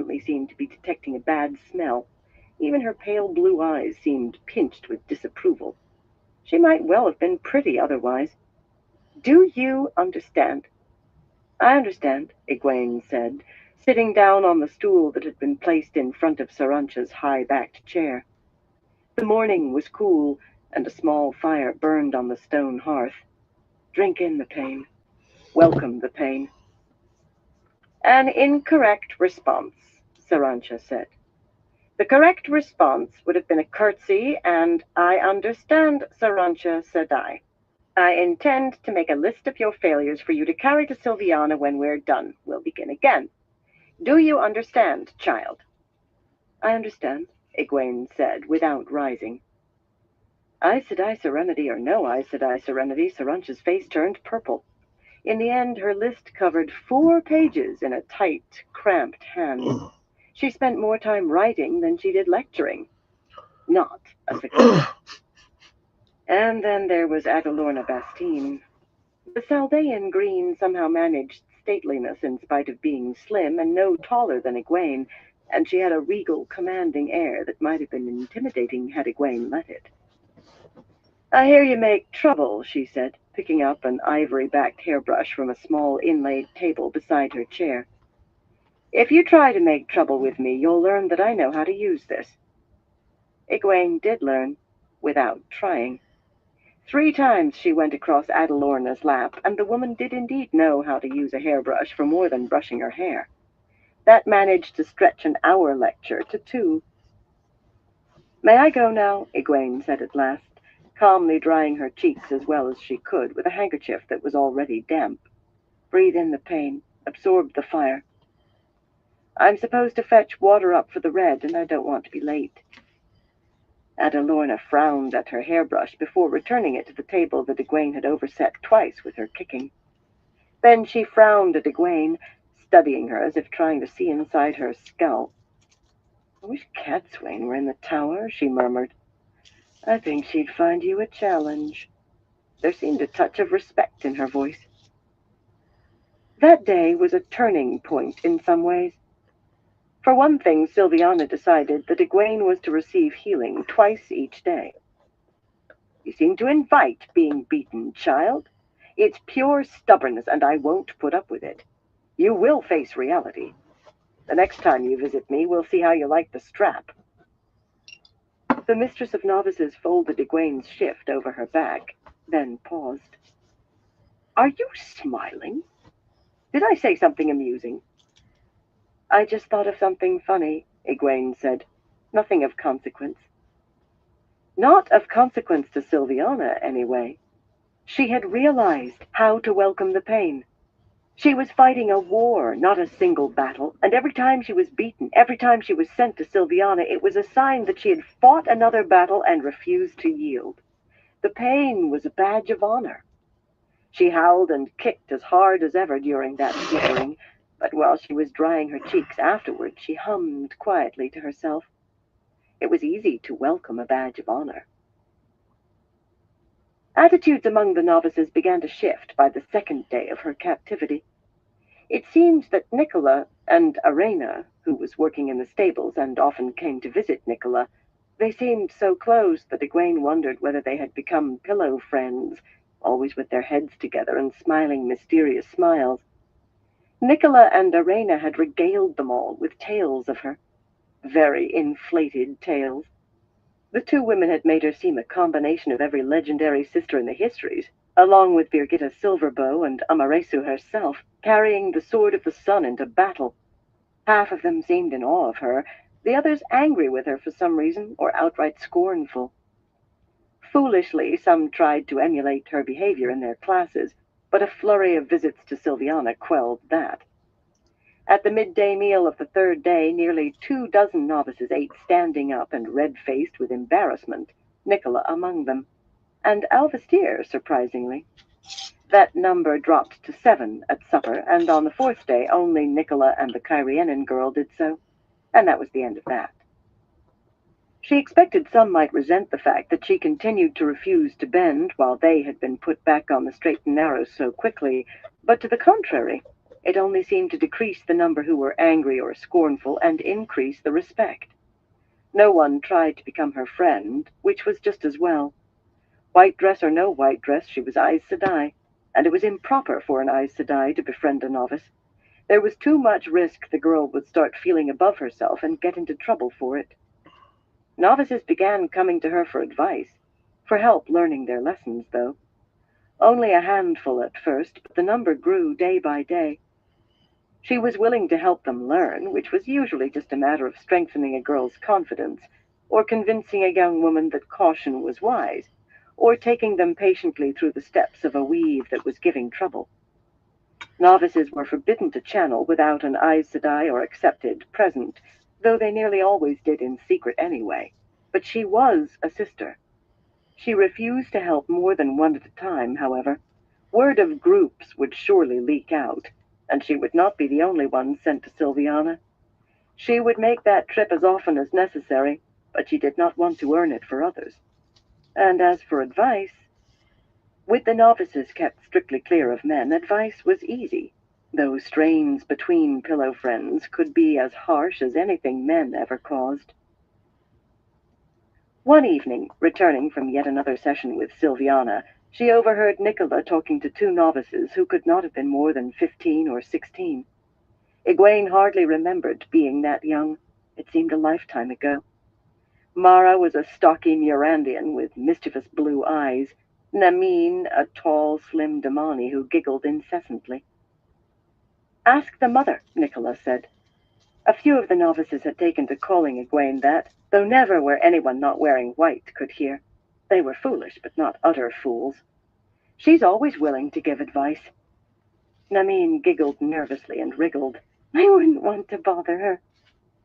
constantly seemed to be detecting a bad smell. Even her pale blue eyes seemed pinched with disapproval. She might well have been pretty otherwise. Do you understand? I understand, Egwene said, sitting down on the stool that had been placed in front of Sarancha's high-backed chair. The morning was cool, and a small fire burned on the stone hearth. Drink in the pain. Welcome the pain. An incorrect response, Sarancha said. The correct response would have been a curtsy, and I understand, Sarancha, said I. I intend to make a list of your failures for you to carry to Silviana when we're done. We'll begin again. Do you understand, child? I understand, Egwene said, without rising. Aes Sedai Serenity or no Aes Sedai Serenity, Sarancha's face turned purple. In the end, her list covered 4 pages in a tight, cramped hand. She spent more time writing than she did lecturing. Not a success. And then there was Adalorna Bastine. The Saldean green somehow managed stateliness in spite of being slim and no taller than Egwene, and she had a regal, commanding air that might have been intimidating had Egwene let it. I hear you make trouble, she said, picking up an ivory-backed hairbrush from a small inlaid table beside her chair. If you try to make trouble with me, you'll learn that I know how to use this. Egwene did learn, without trying. 3 times she went across Adalorna's lap, and the woman did indeed know how to use a hairbrush for more than brushing her hair. That managed to stretch an hour lecture to 2. May I go now? Egwene said at last, calmly drying her cheeks as well as she could with a handkerchief that was already damp. Breathe in the pain. Absorb the fire. I'm supposed to fetch water up for the red, and I don't want to be late. Adalorna frowned at her hairbrush before returning it to the table that Egwene had overset twice with her kicking. Then she frowned at Egwene, studying her as if trying to see inside her skull. I wish Catswain were in the tower, she murmured. I think she'd find you a challenge. There seemed a touch of respect in her voice. That day was a turning point in some ways. For one thing, Silviana decided that Egwene was to receive healing twice each day. You seem to invite being beaten, child. It's pure stubbornness, and I won't put up with it. You will face reality. The next time you visit me, we'll see how you like the strap. The mistress of novices folded Egwene's shift over her back, then paused. Are you smiling? Did I say something amusing? I just thought of something funny, Egwene said. Nothing of consequence. Not of consequence to Silviana, anyway. She had realized how to welcome the pain. She was fighting a war, not a single battle, and every time she was beaten, every time she was sent to Silviana, it was a sign that she had fought another battle and refused to yield. The pain was a badge of honor. She howled and kicked as hard as ever during that flickering, but while she was drying her cheeks afterward, she hummed quietly to herself. It was easy to welcome a badge of honor. Attitudes among the novices began to shift by the 2nd day of her captivity. It seemed that Nicola and Arena, who was working in the stables and often came to visit Nicola, they seemed so close that Egwene wondered whether they had become pillow friends, always with their heads together and smiling mysterious smiles. Nicola and Arena had regaled them all with tales of her. Very inflated tales. The 2 women had made her seem a combination of every legendary sister in the histories, along with Birgitta Silverbow and Amaresu herself, carrying the sword of the sun into battle. Half of them seemed in awe of her, the others angry with her for some reason, or outright scornful. Foolishly, some tried to emulate her behavior in their classes, but a flurry of visits to Silviana quelled that. At the midday meal of the 3rd day, nearly 24 novices ate standing up and red-faced with embarrassment, Nicola among them, and Alvestir, surprisingly. That number dropped to 7 at supper, and on the 4th day only Nicola and the Kyrianan girl did so, and that was the end of that. She expected some might resent the fact that she continued to refuse to bend while they had been put back on the straight and narrow so quickly, but to the contrary, It only seemed to decrease the number who were angry or scornful and increase the respect. No one tried to become her friend, which was just as well. White dress or no white dress, she was Aes Sedai, and it was improper for an Aes Sedai to befriend a novice. There was too much risk the girl would start feeling above herself and get into trouble for it. Novices began coming to her for advice, for help learning their lessons, though. Only a handful at first, but the number grew day by day. She was willing to help them learn, which was usually just a matter of strengthening a girl's confidence, or convincing a young woman that caution was wise, or taking them patiently through the steps of a weave that was giving trouble. Novices were forbidden to channel without an Aes Sedai or accepted present, though they nearly always did in secret anyway. But she was a sister. She refused to help more than one at a time, however. Word of groups would surely leak out, and she would not be the only one sent to Sylviana. She would make that trip as often as necessary, but she did not want to earn it for others. And as for advice, with the novices kept strictly clear of men, advice was easy, though strains between pillow friends could be as harsh as anything men ever caused. One evening, returning from yet another session with Sylviana, she overheard Nicola talking to two novices who could not have been more than 15 or 16. Egwene hardly remembered being that young. It seemed a lifetime ago. Mara was a stocky Murandian with mischievous blue eyes, Namine a tall, slim Damani who giggled incessantly. "Ask the mother," Nicola said. A few of the novices had taken to calling Egwene that, though never where anyone not wearing white could hear. They were foolish, but not utter fools. "She's always willing to give advice." Namine giggled nervously and wriggled. "I wouldn't want to bother her."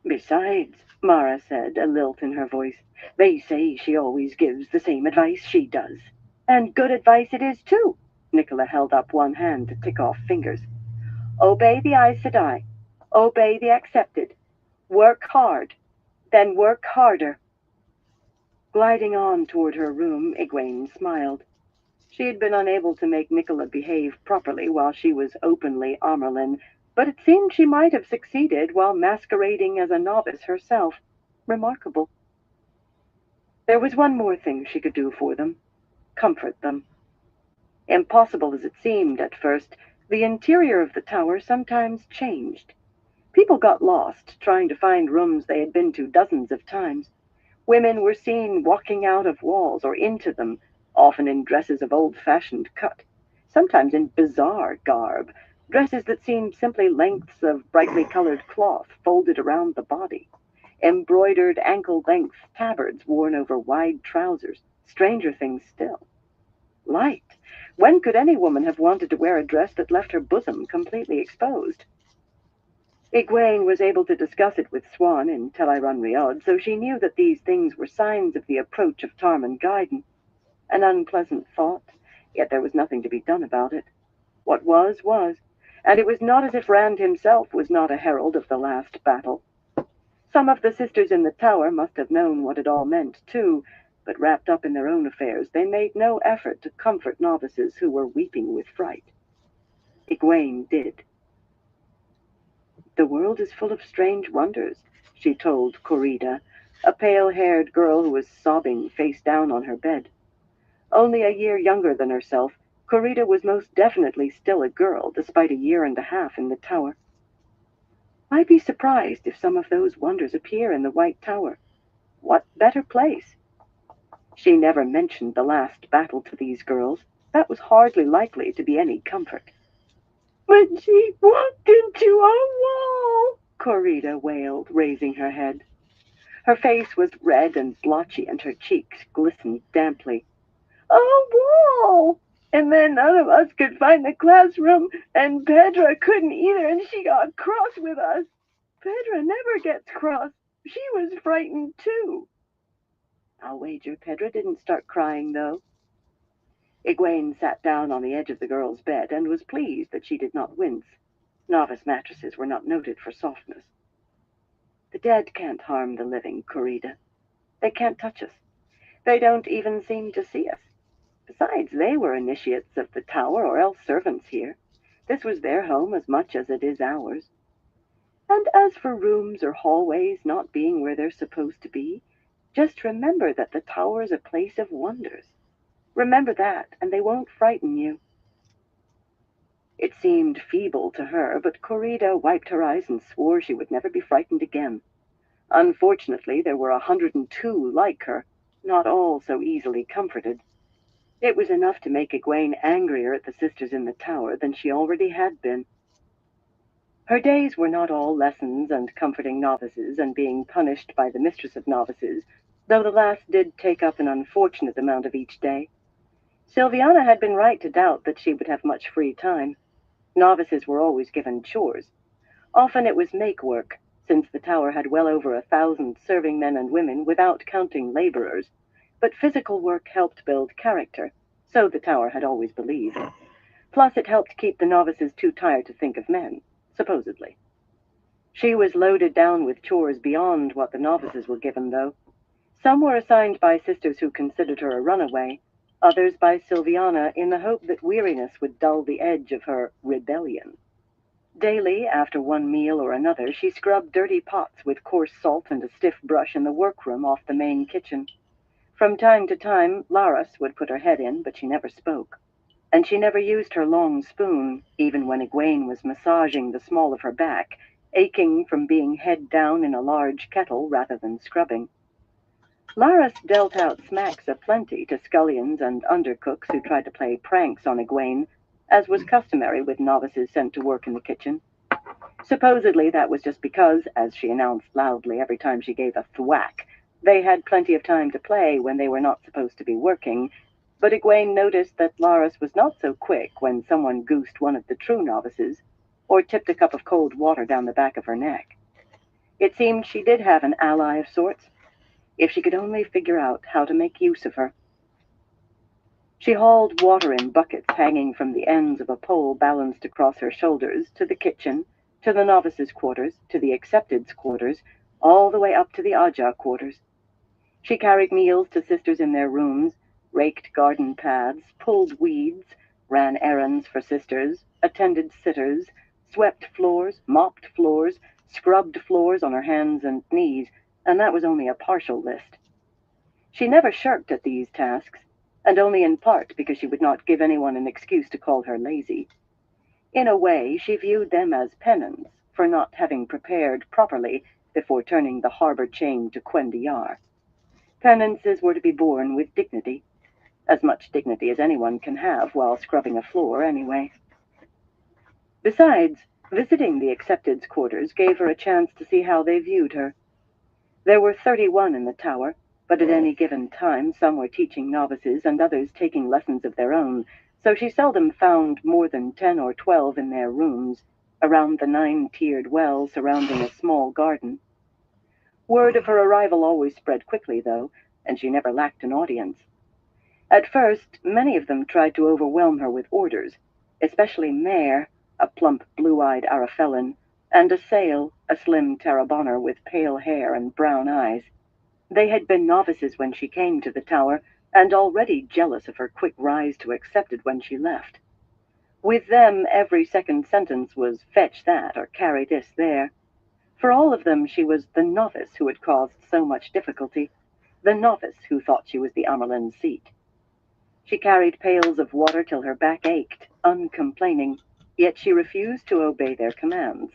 "Besides," Mara said, a lilt in her voice, "they say she always gives the same advice she does." "And good advice it is, too." Nicola held up one hand to tick off fingers. "Obey the Aes Sedai. Obey the accepted. Work hard. Then work harder." Gliding on toward her room, Egwene smiled. She had been unable to make Nicola behave properly while she was openly Amyrlin, but it seemed she might have succeeded while masquerading as a novice herself. Remarkable. There was one more thing she could do for them. Comfort them. Impossible as it seemed at first, the interior of the tower sometimes changed. People got lost, trying to find rooms they had been to dozens of times. Women were seen walking out of walls or into them, often in dresses of old-fashioned cut, sometimes in bizarre garb, dresses that seemed simply lengths of brightly colored cloth folded around the body, embroidered ankle-length tabards worn over wide trousers, stranger things still. Light. When could any woman have wanted to wear a dress that left her bosom completely exposed? Egwene was able to discuss it with Swan in Tel'aran'rhiod, Riyadh, so she knew that these things were signs of the approach of Tarman Gaiden. An unpleasant thought, yet there was nothing to be done about it. What was, and it was not as if Rand himself was not a herald of the last battle. Some of the sisters in the tower must have known what it all meant, too, but wrapped up in their own affairs, they made no effort to comfort novices who were weeping with fright. Egwene did. "The world is full of strange wonders," she told Corrida, a pale-haired girl who was sobbing face down on her bed. Only a year younger than herself, Corrida was most definitely still a girl, despite a year and a half in the tower. "I'd be surprised if some of those wonders appear in the White Tower. What better place?" She never mentioned the last battle to these girls. That was hardly likely to be any comfort. "But she walked into a wall," Corrida wailed, raising her head. Her face was red and blotchy, and her cheeks glistened damply. "A wall! And then none of us could find the classroom, and Pedra couldn't either, and she got cross with us. Pedra never gets cross. She was frightened, too." "I'll wager Pedra didn't start crying, though." Egwene sat down on the edge of the girl's bed and was pleased that she did not wince. Novice mattresses were not noted for softness. "The dead can't harm the living, Corrida. They can't touch us. They don't even seem to see us. Besides, they were initiates of the tower or else servants here. This was their home as much as it is ours. And as for rooms or hallways not being where they're supposed to be, just remember that the tower's a place of wonders. Remember that, and they won't frighten you." It seemed feeble to her, but Corrida wiped her eyes and swore she would never be frightened again. Unfortunately, there were 102 like her, not all so easily comforted. It was enough to make Egwene angrier at the sisters in the tower than she already had been. Her days were not all lessons and comforting novices and being punished by the mistress of novices, though the last did take up an unfortunate amount of each day. Silviana had been right to doubt that she would have much free time. Novices were always given chores. Often it was make-work, since the tower had well over 1,000 serving men and women without counting laborers. But physical work helped build character, so the tower had always believed. Plus it helped keep the novices too tired to think of men, supposedly. She was loaded down with chores beyond what the novices were given, though. Some were assigned by sisters who considered her a runaway, others by Silviana in the hope that weariness would dull the edge of her rebellion. Daily, after one meal or another, she scrubbed dirty pots with coarse salt and a stiff brush in the workroom off the main kitchen. From time to time, Laras would put her head in, but she never spoke. And she never used her long spoon, even when Egwene was massaging the small of her back, aching from being head down in a large kettle rather than scrubbing. Laras dealt out smacks aplenty to scullions and undercooks who tried to play pranks on Egwene, as was customary with novices sent to work in the kitchen. Supposedly that was just because, as she announced loudly every time she gave a thwack, they had plenty of time to play when they were not supposed to be working, but Egwene noticed that Laras was not so quick when someone goosed one of the true novices, or tipped a cup of cold water down the back of her neck. It seemed she did have an ally of sorts, if she could only figure out how to make use of her. She hauled water in buckets hanging from the ends of a pole balanced across her shoulders to the kitchen, to the novices' quarters, to the accepteds' quarters, all the way up to the Aja quarters. She carried meals to sisters in their rooms, raked garden paths, pulled weeds, ran errands for sisters, attended sitters, swept floors, mopped floors, scrubbed floors on her hands and knees, and that was only a partial list. She never shirked at these tasks, and only in part because she would not give anyone an excuse to call her lazy. In a way, she viewed them as penance for not having prepared properly before turning the harbor chain to Quendiar. Penances were to be borne with dignity, as much dignity as anyone can have while scrubbing a floor, anyway. Besides, visiting the accepteds' quarters gave her a chance to see how they viewed her. There were 31 in the tower, but at any given time some were teaching novices and others taking lessons of their own, so she seldom found more than 10 or 12 in their rooms, around the 9-tiered well surrounding a small garden. Word of her arrival always spread quickly, though, and she never lacked an audience. At first, many of them tried to overwhelm her with orders, especially Mare, a plump, blue-eyed Arafellan, and Assail, a slim Tarabonner with pale hair and brown eyes. They had been novices when she came to the tower, and already jealous of her quick rise to accepted when she left. With them, every second sentence was fetch that or carry this there. For all of them, she was the novice who had caused so much difficulty, the novice who thought she was the Amerlin seat. She carried pails of water till her back ached, uncomplaining, yet she refused to obey their commands,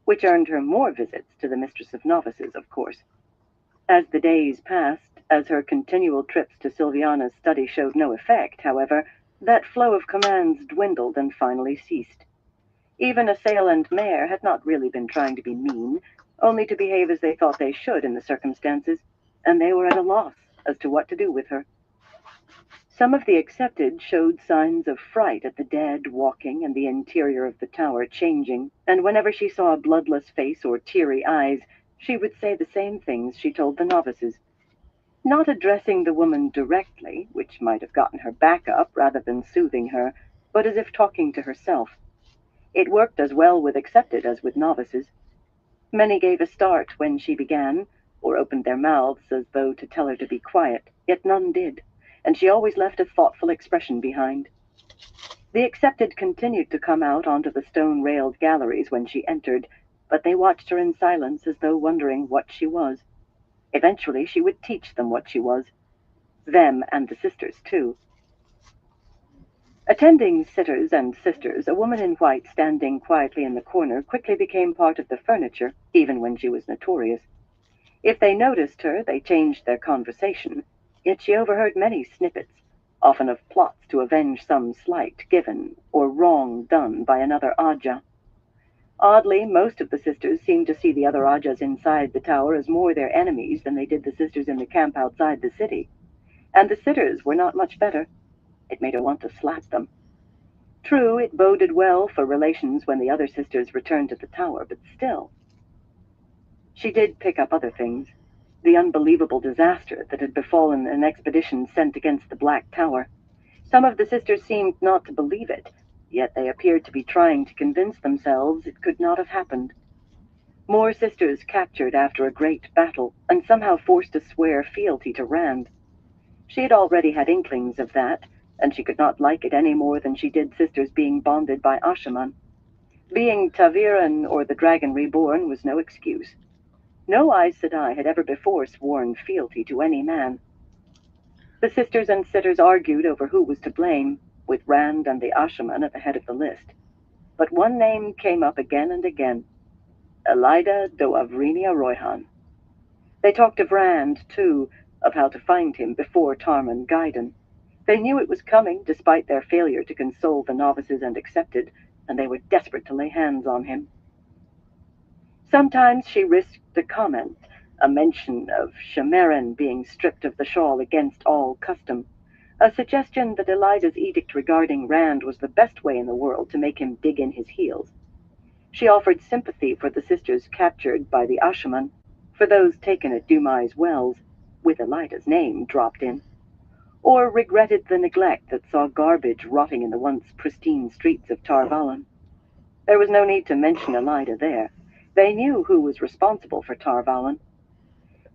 which earned her more visits to the mistress of novices, of course. As the days passed, as her continual trips to Silviana's study showed no effect, however, that flow of commands dwindled and finally ceased. Even Assail and Mare had not really been trying to be mean, only to behave as they thought they should in the circumstances, and they were at a loss as to what to do with her. Some of the accepted showed signs of fright at the dead walking and the interior of the tower changing, and whenever she saw a bloodless face or teary eyes, she would say the same things she told the novices. Not addressing the woman directly, which might have gotten her back up rather than soothing her, but as if talking to herself. It worked as well with accepted as with novices. Many gave a start when she began, or opened their mouths as though to tell her to be quiet, yet none did, and she always left a thoughtful expression behind. The accepted continued to come out onto the stone-railed galleries when she entered, but they watched her in silence as though wondering what she was. Eventually she would teach them what she was. Them and the sisters, too. Attending sitters and sisters, a woman in white standing quietly in the corner quickly became part of the furniture, even when she was notorious. If they noticed her, they changed their conversation, yet she overheard many snippets, often of plots to avenge some slight given or wrong done by another Aja. Oddly, most of the sisters seemed to see the other Ajas inside the tower as more their enemies than they did the sisters in the camp outside the city. And the sitters were not much better. It made her want to slap them. True, it boded well for relations when the other sisters returned to the tower, but still. She did pick up other things. The unbelievable disaster that had befallen an expedition sent against the Black Tower. Some of the sisters seemed not to believe it, yet they appeared to be trying to convince themselves it could not have happened. More sisters captured after a great battle, and somehow forced to swear fealty to Rand. She had already had inklings of that, and she could not like it any more than she did sisters being bonded by Ashaman. Being ta'veren or the Dragon Reborn was no excuse. No Aes Sedai had ever before sworn fealty to any man. The sisters and sitters argued over who was to blame, with Rand and the Ashaman at the head of the list. But one name came up again and again: Elida do Avrinia Royhan. They talked of Rand, too, of how to find him before Tarman Gaiden. They knew it was coming, despite their failure to console the novices and accepted, and they were desperate to lay hands on him. Sometimes she risked a comment, a mention of Shemaren being stripped of the shawl against all custom, a suggestion that Elida's edict regarding Rand was the best way in the world to make him dig in his heels. She offered sympathy for the sisters captured by the Ashaman, for those taken at Dumai's Wells, with Elida's name dropped in, or regretted the neglect that saw garbage rotting in the once pristine streets of Tar Valon. There was no need to mention Elida there. They knew who was responsible for Tar Valon.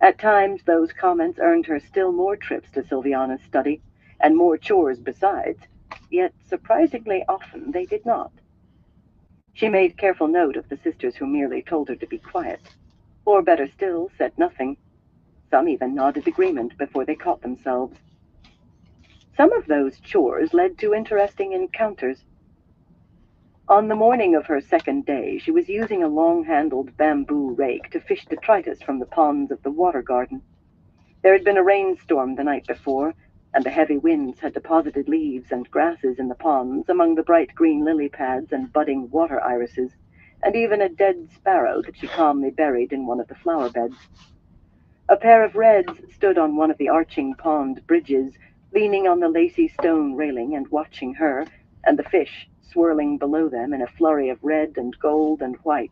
At times, those comments earned her still more trips to Sylviana's study, and more chores besides, yet surprisingly often they did not. She made careful note of the sisters who merely told her to be quiet, or better still, said nothing. Some even nodded agreement before they caught themselves. Some of those chores led to interesting encounters. On the morning of her second day, she was using a long-handled bamboo rake to fish detritus from the ponds of the water garden. There had been a rainstorm the night before, and the heavy winds had deposited leaves and grasses in the ponds among the bright green lily pads and budding water irises, and even a dead sparrow that she calmly buried in one of the flower beds. A pair of reds stood on one of the arching pond bridges, leaning on the lacy stone railing and watching her, and the fish swirling below them in a flurry of red and gold and white.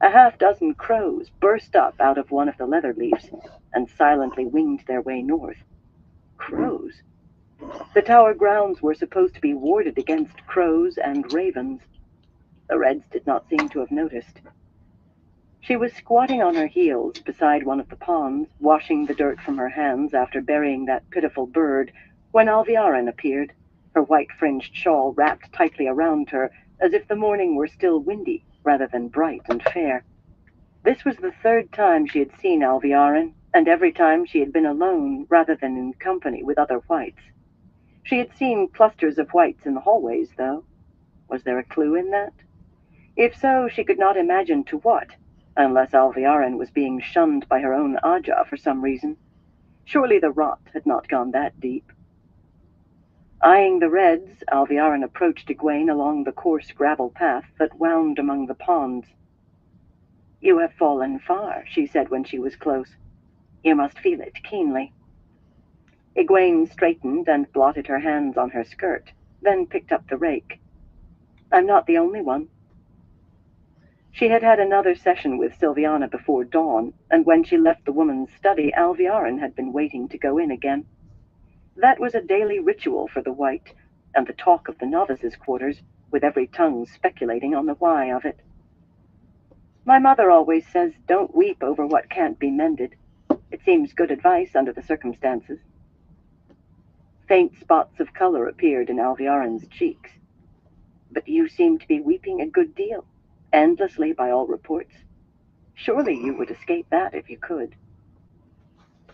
A half-dozen crows burst up out of one of the leather leaves and silently winged their way north. Crows? The tower grounds were supposed to be warded against crows and ravens. The reds did not seem to have noticed. She was squatting on her heels beside one of the ponds, washing the dirt from her hands after burying that pitiful bird, when Alviarin appeared, her white-fringed shawl wrapped tightly around her, as if the morning were still windy rather than bright and fair. This was the third time she had seen Alviarin, and every time she had been alone rather than in company with other whites. She had seen clusters of whites in the hallways, though. Was there a clue in that? If so, she could not imagine to what, unless Alviarin was being shunned by her own Aja for some reason. Surely the rot had not gone that deep. Eyeing the reds, Alviarin approached Egwene along the coarse gravel path that wound among the ponds. "You have fallen far," she said when she was close. "You must feel it keenly." Egwene straightened and blotted her hands on her skirt, then picked up the rake. "I'm not the only one." She had had another session with Sylviana before dawn, and when she left the woman's study, Alviarin had been waiting to go in again. That was a daily ritual for the White, and the talk of the novices' quarters, with every tongue speculating on the why of it. "My mother always says, don't weep over what can't be mended. It seems good advice under the circumstances." Faint spots of color appeared in Alviaren's cheeks. But you seem to be weeping a good deal, endlessly by all reports. Surely you would escape that if you could.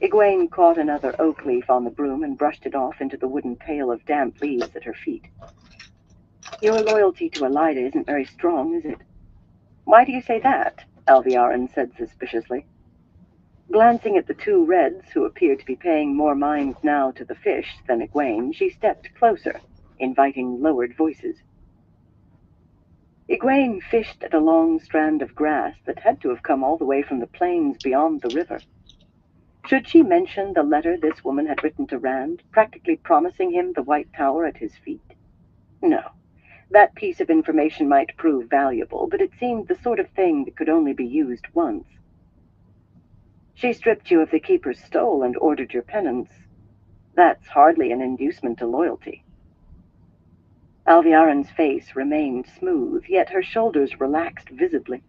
Egwene caught another oak leaf on the broom and brushed it off into the wooden pail of damp leaves at her feet. Your loyalty to Elida isn't very strong, is it? Why do you say that? Alviaren said suspiciously. Glancing at the two Reds, who appeared to be paying more mind now to the fish than Egwene, she stepped closer, inviting lowered voices. Egwene fished at a long strand of grass that had to have come all the way from the plains beyond the river. Should she mention the letter this woman had written to Rand, practically promising him the White Tower at his feet? No. That piece of information might prove valuable, but it seemed the sort of thing that could only be used once. She stripped you of the Keeper's stole and ordered your penance. That's hardly an inducement to loyalty. Alviaren's face remained smooth, yet her shoulders relaxed visibly.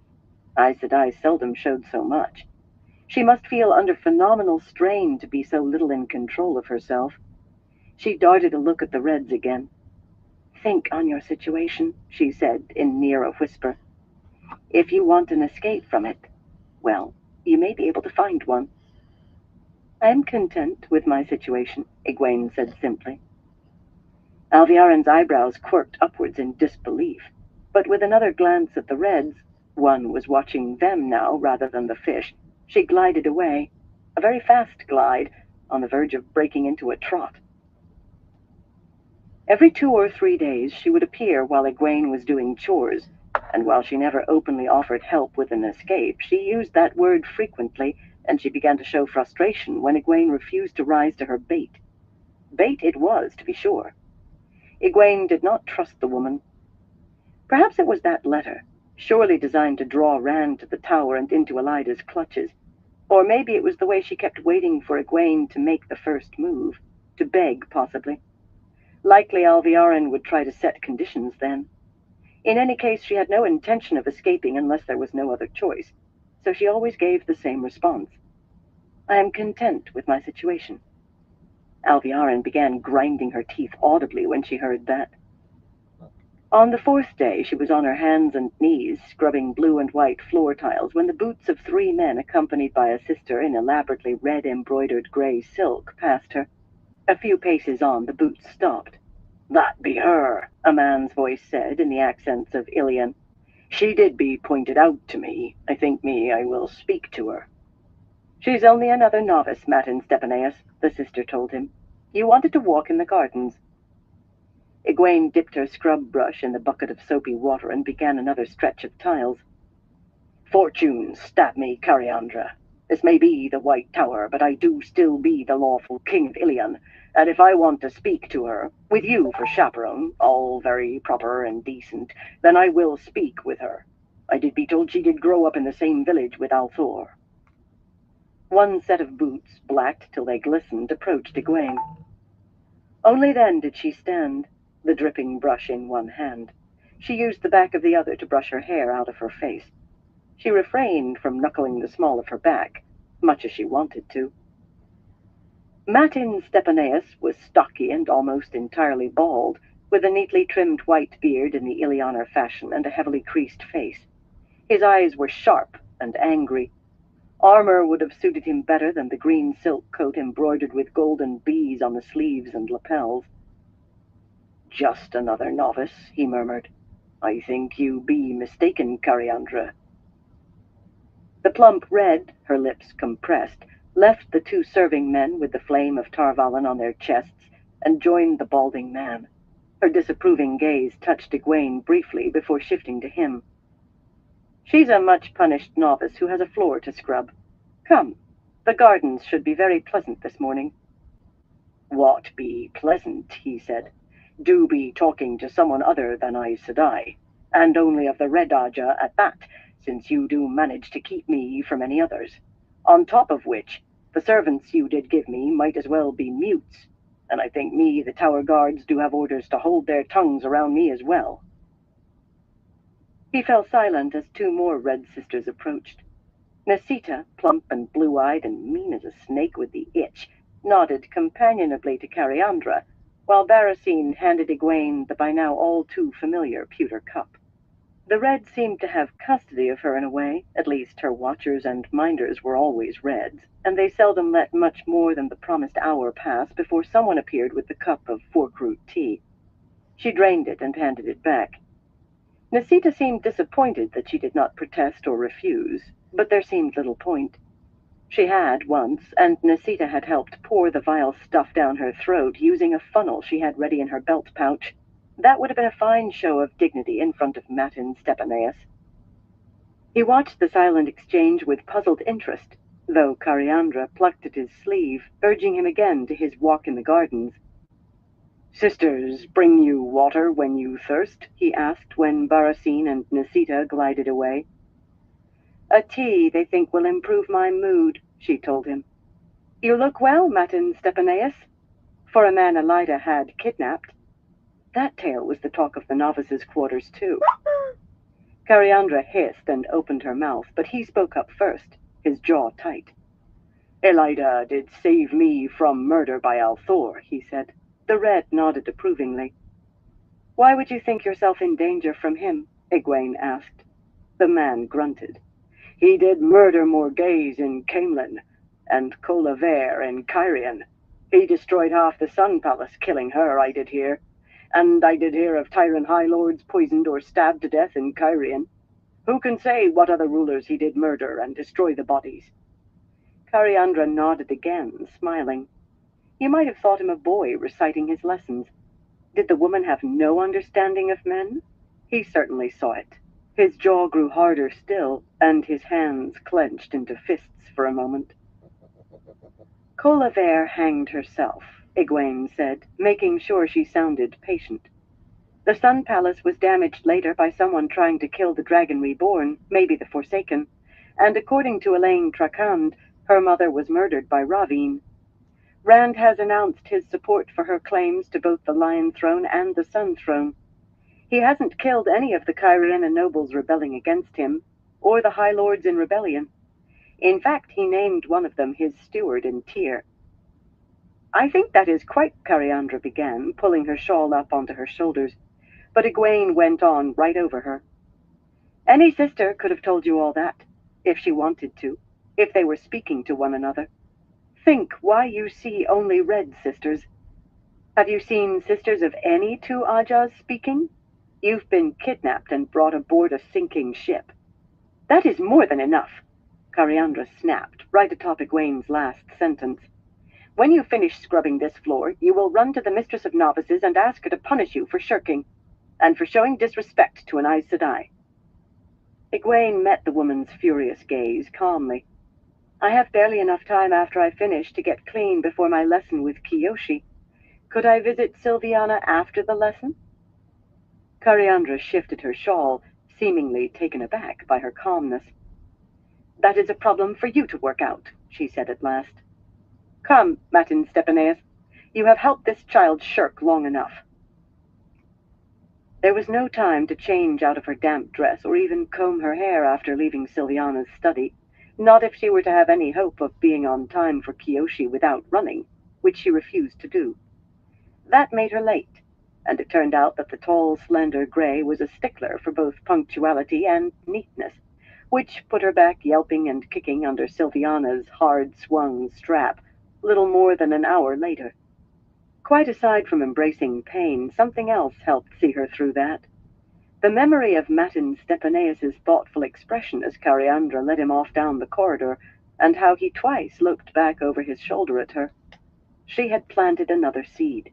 Aes Sedai seldom showed so much. She must feel under phenomenal strain to be so little in control of herself. She darted a look at the Reds again. Think on your situation, she said in near a whisper. If you want an escape from it, well, you may be able to find one. I am content with my situation, Egwene said simply. Alviaren's eyebrows quirked upwards in disbelief, but with another glance at the Reds, one was watching them now rather than the fish, she glided away, a very fast glide, on the verge of breaking into a trot. Every 2 or 3 days she would appear while Egwene was doing chores, and while she never openly offered help with an escape, she used that word frequently, and she began to show frustration when Egwene refused to rise to her bait. Bait it was, to be sure. Egwene did not trust the woman. Perhaps it was that letter, surely designed to draw Rand to the tower and into Elida's clutches. Or maybe it was the way she kept waiting for Egwene to make the first move, to beg, possibly. Likely Alviaren would try to set conditions then. In any case, she had no intention of escaping unless there was no other choice, so she always gave the same response. I am content with my situation. Alviaren began grinding her teeth audibly when she heard that. On the 4th day, she was on her hands and knees, scrubbing blue and white floor tiles, when the boots of 3 men, accompanied by a sister in elaborately red-embroidered gray silk, passed her. A few paces on, the boots stopped. That be her, a man's voice said, in the accents of Ilian. She did be pointed out to me. I think I will speak to her. She's only another novice, Matin Stepaneus, the sister told him. You wanted to walk in the gardens. Egwene dipped her scrub brush in the bucket of soapy water and began another stretch of tiles. Fortune stab me, Cariandra. This may be the White Tower, but I do still be the lawful king of Ilion, and if I want to speak to her, with you for chaperone, all very proper and decent, then I will speak with her. I did be told she did grow up in the same village with Althor. One set of boots, blacked till they glistened, approached Egwene. Only then did she stand, the dripping brush in one hand. She used the back of the other to brush her hair out of her face. She refrained from knuckling the small of her back, much as she wanted to. Matin Stepaneus was stocky and almost entirely bald, with a neatly trimmed white beard in the Ilianer fashion and a heavily creased face. His eyes were sharp and angry. Armor would have suited him better than the green silk coat embroidered with golden bees on the sleeves and lapels. Just another novice, he murmured. I think you be mistaken, Cariandra. The plump Red, her lips compressed, left the 2 serving men with the flame of Tarvalon on their chests and joined the balding man. Her disapproving gaze touched Egwene briefly before shifting to him. She's a much-punished novice who has a floor to scrub. Come, the gardens should be very pleasant this morning. What be pleasant, he said. Do be talking to someone other than Aes Sedai, and only of the Red Aja at that, since you do manage to keep me from any others. On top of which, the servants you did give me might as well be mutes, and I think the tower guards do have orders to hold their tongues around me as well. He fell silent as 2 more Red sisters approached. Nesita, plump and blue-eyed and mean as a snake with the itch, nodded companionably to Cariandra, while Barracine handed Egwene the by now all too familiar pewter cup. The Reds seemed to have custody of her in a way, at least her watchers and minders were always Reds, and they seldom let much more than the promised hour pass before someone appeared with the cup of fork-root tea. She drained it and handed it back. Nisita seemed disappointed that she did not protest or refuse, but there seemed little point. She had once, and Nisita had helped pour the vile stuff down her throat using a funnel she had ready in her belt pouch. That would have been a fine show of dignity in front of Matin Stepaneus. He watched the silent exchange with puzzled interest, though Cariandra plucked at his sleeve, urging him again to his walk in the gardens. "Sisters bring you water when you thirst?" he asked when Barracine and Nisita glided away. "A tea they think will improve my mood," she told him. "You look well, Matin Stepaneus, for a man Elida had kidnapped." That tale was the talk of the novices' quarters, too. Cariandra hissed and opened her mouth, but he spoke up first, his jaw tight. "Elida did save me from murder by Althor," he said. The Red nodded approvingly. "Why would you think yourself in danger from him?" Egwene asked. The man grunted. "He did murder Morgaze in Camelin, and Colaver in Kyrian. He destroyed half the Sun Palace, killing her, I did hear. And I did hear of Tyran High Lords poisoned or stabbed to death in Kyrian. Who can say what other rulers he did murder and destroy the bodies?" Cariandra nodded again, smiling. You might have thought him a boy reciting his lessons. Did the woman have no understanding of men? He certainly saw it. His jaw grew harder still, and his hands clenched into fists for a moment. "Colaver hanged herself," Egwene said, making sure she sounded patient. "The Sun Palace was damaged later by someone trying to kill the Dragon Reborn, maybe the Forsaken, and according to Elaine Trakand, her mother was murdered by Ravine. Rand has announced his support for her claims to both the Lion Throne and the Sun Throne. He hasn't killed any of the Kyriana nobles rebelling against him, or the High Lords in rebellion. In fact, he named one of them his steward in Tyr." "I think that is quite," Cariandra began, pulling her shawl up onto her shoulders, but Egwene went on right over her. "Any sister could have told you all that, if she wanted to, if they were speaking to one another. Think why you see only Red sisters. Have you seen sisters of any two Ajas speaking? You've been kidnapped and brought aboard a sinking ship." "That is more than enough," Cariandra snapped, right atop Egwene's last sentence. "When you finish scrubbing this floor, you will run to the Mistress of Novices and ask her to punish you for shirking, and for showing disrespect to an Aes Sedai." Egwene met the woman's furious gaze calmly. "I have barely enough time after I finish to get clean before my lesson with Kiyoshi. Could I visit Silviana after the lesson?" Cariandra shifted her shawl, seemingly taken aback by her calmness. "That is a problem for you to work out," she said at last. "Come, Matin Stepaneus, you have helped this child shirk long enough." There was no time to change out of her damp dress or even comb her hair after leaving Silviana's study, not if she were to have any hope of being on time for Kiyoshi without running, which she refused to do. That made her late, and it turned out that the tall, slender Gray was a stickler for both punctuality and neatness, which put her back yelping and kicking under Silviana's hard-swung strap little more than an hour later. Quite aside from embracing pain, something else helped see her through that. The memory of Matin Stepaneus's thoughtful expression as Cariandra led him off down the corridor, and how he twice looked back over his shoulder at her. She had planted another seed.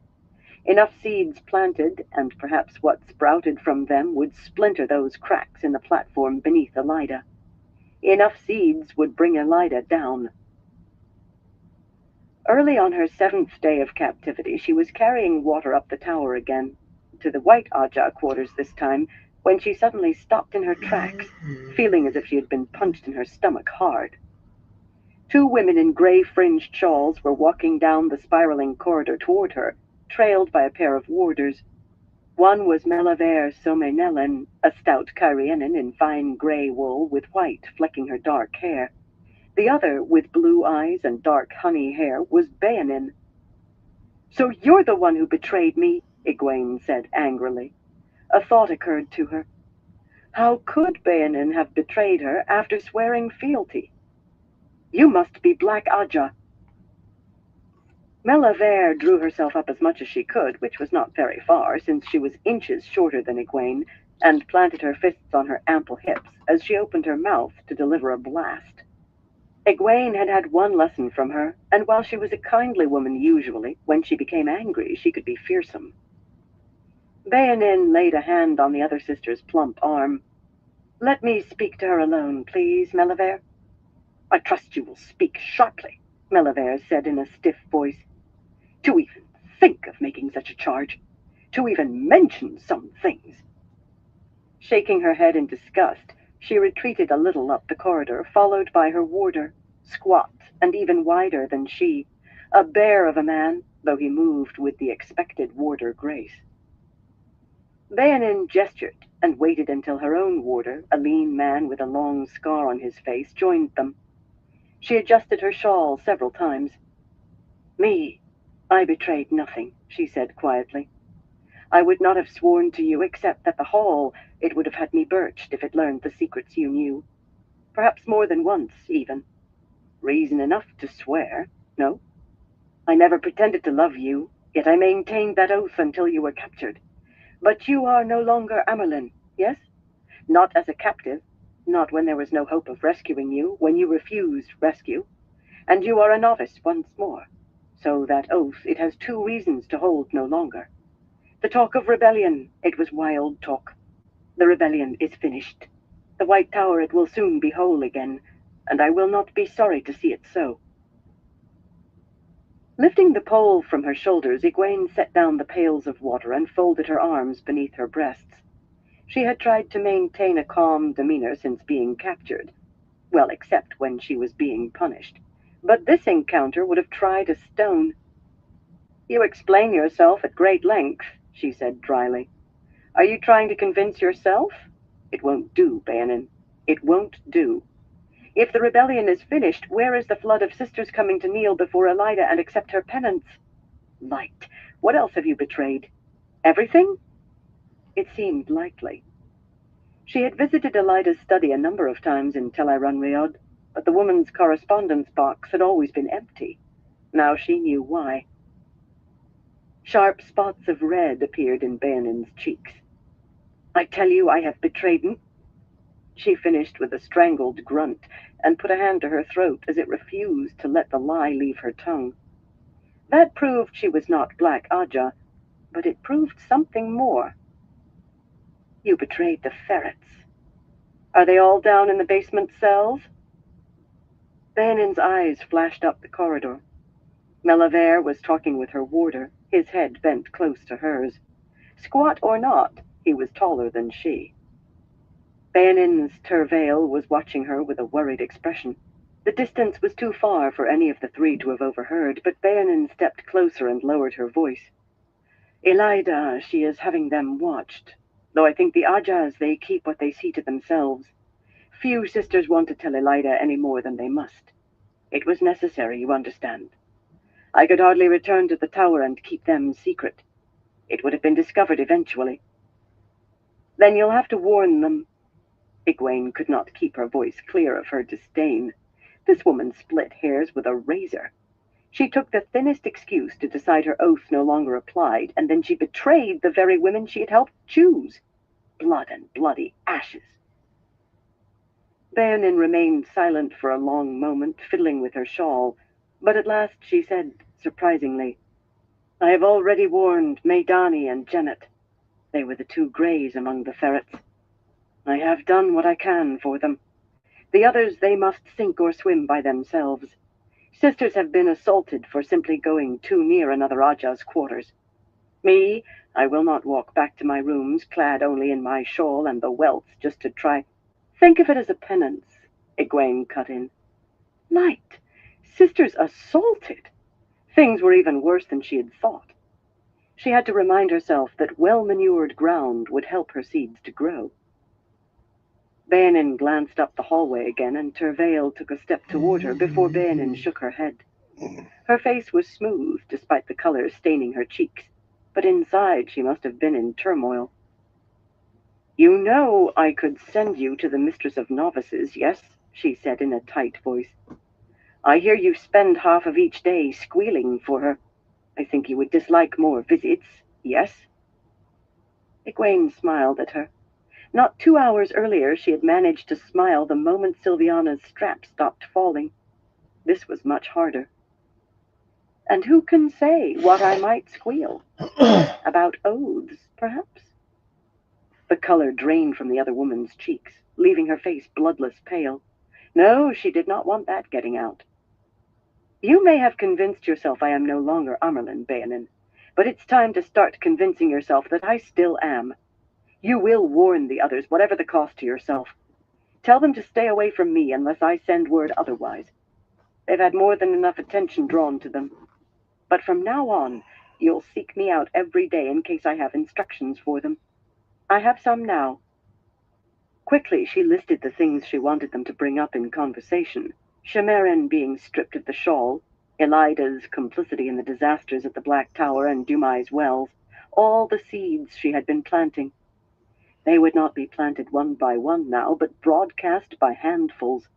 Enough seeds planted, and perhaps what sprouted from them would splinter those cracks in the platform beneath Elida. Enough seeds would bring Elida down. Early on her 7th day of captivity, she was carrying water up the tower again, to the White Aja quarters this time, when she suddenly stopped in her tracks, feeling as if she had been punched in her stomach hard. Two women in gray-fringed shawls were walking down the spiraling corridor toward her, trailed by a pair of warders. One was Melaver Somenellen, a stout Kyrianan in fine gray wool with white flecking her dark hair. The other, with blue eyes and dark honey hair, was Bayanin. "So you're the one who betrayed me," Egwene said angrily. A thought occurred to her. How could Bayanin have betrayed her after swearing fealty? "You must be Black Aja." Melaver drew herself up as much as she could, which was not very far, since she was inches shorter than Egwene, and planted her fists on her ample hips as she opened her mouth to deliver a blast. Egwene had had one lesson from her, and while she was a kindly woman usually, when she became angry she could be fearsome. Bayanin laid a hand on the other sister's plump arm. "Let me speak to her alone, please, Melaver." "I trust you will speak sharply," Melaver said in a stiff voice. "To even think of making such a charge, to even mention some things." Shaking her head in disgust, she retreated a little up the corridor, followed by her warder, squat and even wider than she, a bear of a man, though he moved with the expected warder grace. Bayanin gestured and waited until her own warder, a lean man with a long scar on his face, joined them. She adjusted her shawl several times. "Me, I betrayed nothing," she said quietly. "I would not have sworn to you except that the Hall, it would have had me birched if it learned the secrets you knew. Perhaps more than once, even. Reason enough to swear, no? I never pretended to love you, yet I maintained that oath until you were captured. But you are no longer Amerlin, yes? Not as a captive, not when there was no hope of rescuing you, when you refused rescue. And you are a novice once more. So that oath, it has two reasons to hold no longer. The talk of rebellion, it was wild talk. The rebellion is finished. The White Tower, it will soon be whole again, and I will not be sorry to see it so." Lifting the pole from her shoulders, Egwene set down the pails of water and folded her arms beneath her breasts. She had tried to maintain a calm demeanor since being captured. Well, except when she was being punished. But this encounter would have tried a stone. "You explain yourself at great length," she said dryly. "Are you trying to convince yourself? It won't do, Bayanin. It won't do. If the rebellion is finished, where is the flood of sisters coming to kneel before Elida and accept her penance? Light, what else have you betrayed? Everything?" It seemed likely. She had visited Elida's study a number of times in Tel Riyadh, but the woman's correspondence box had always been empty. Now she knew why. Sharp spots of red appeared in Bayanin's cheeks. "I tell you I have betrayed him," she finished with a strangled grunt, and put a hand to her throat as it refused to let the lie leave her tongue. That proved she was not Black Aja, but it proved something more. "You betrayed the ferrets. Are they all down in the basement cells?" Bayanin's eyes flashed up the corridor. Melaver was talking with her warder, his head bent close to hers. Squat or not, he was taller than she. Bayanin's Tervale was watching her with a worried expression. The distance was too far for any of the three to have overheard, but Bayanin stepped closer and lowered her voice. "Elida, she is having them watched. Though I think the Ajas, they keep what they see to themselves. Few sisters want to tell Elida any more than they must. It was necessary, you understand. I could hardly return to the tower and keep them secret. It would have been discovered eventually." "Then you'll have to warn them." Egwene could not keep her voice clear of her disdain. This woman split hairs with a razor. She took the thinnest excuse to decide her oath no longer applied, and then she betrayed the very women she had helped choose. Blood and bloody ashes. Bayanin remained silent for a long moment, fiddling with her shawl, but at last she said, surprisingly, "I have already warned Maidani and Janet. They were the two greys among the ferrets. I have done what I can for them. The others, they must sink or swim by themselves. Sisters have been assaulted for simply going too near another Aja's quarters. Me, I will not walk back to my rooms, clad only in my shawl and the welts, just to try—" "Think of it as a penance," Egwene cut in. "Light! Sisters assaulted!" Things were even worse than she had thought. She had to remind herself that well-manured ground would help her seeds to grow. Bayanin glanced up the hallway again, and Tervail took a step toward her before Bayanin shook her head. Her face was smooth, despite the color staining her cheeks, but inside she must have been in turmoil. "You know I could send you to the Mistress of Novices, yes?" she said in a tight voice. "I hear you spend half of each day squealing for her. I think you would dislike more visits, yes?" Egwene smiled at her. Not 2 hours earlier she had managed to smile the moment Sylviana's strap stopped falling. This was much harder. "And who can say what I might squeal? About oaths, perhaps?" The color drained from the other woman's cheeks, leaving her face bloodless pale. No, she did not want that getting out. "You may have convinced yourself I am no longer Amerlin, Bayanin, but it's time to start convincing yourself that I still am. You will warn the others, whatever the cost to yourself. Tell them to stay away from me unless I send word otherwise. They've had more than enough attention drawn to them. But from now on, you'll seek me out every day in case I have instructions for them. I have some now." Quickly she listed the things she wanted them to bring up in conversation. Shemarin being stripped of the shawl, Elida's complicity in the disasters at the Black Tower and Dumai's wells, all the seeds she had been planting. They would not be planted one by one now, but broadcast by handfuls.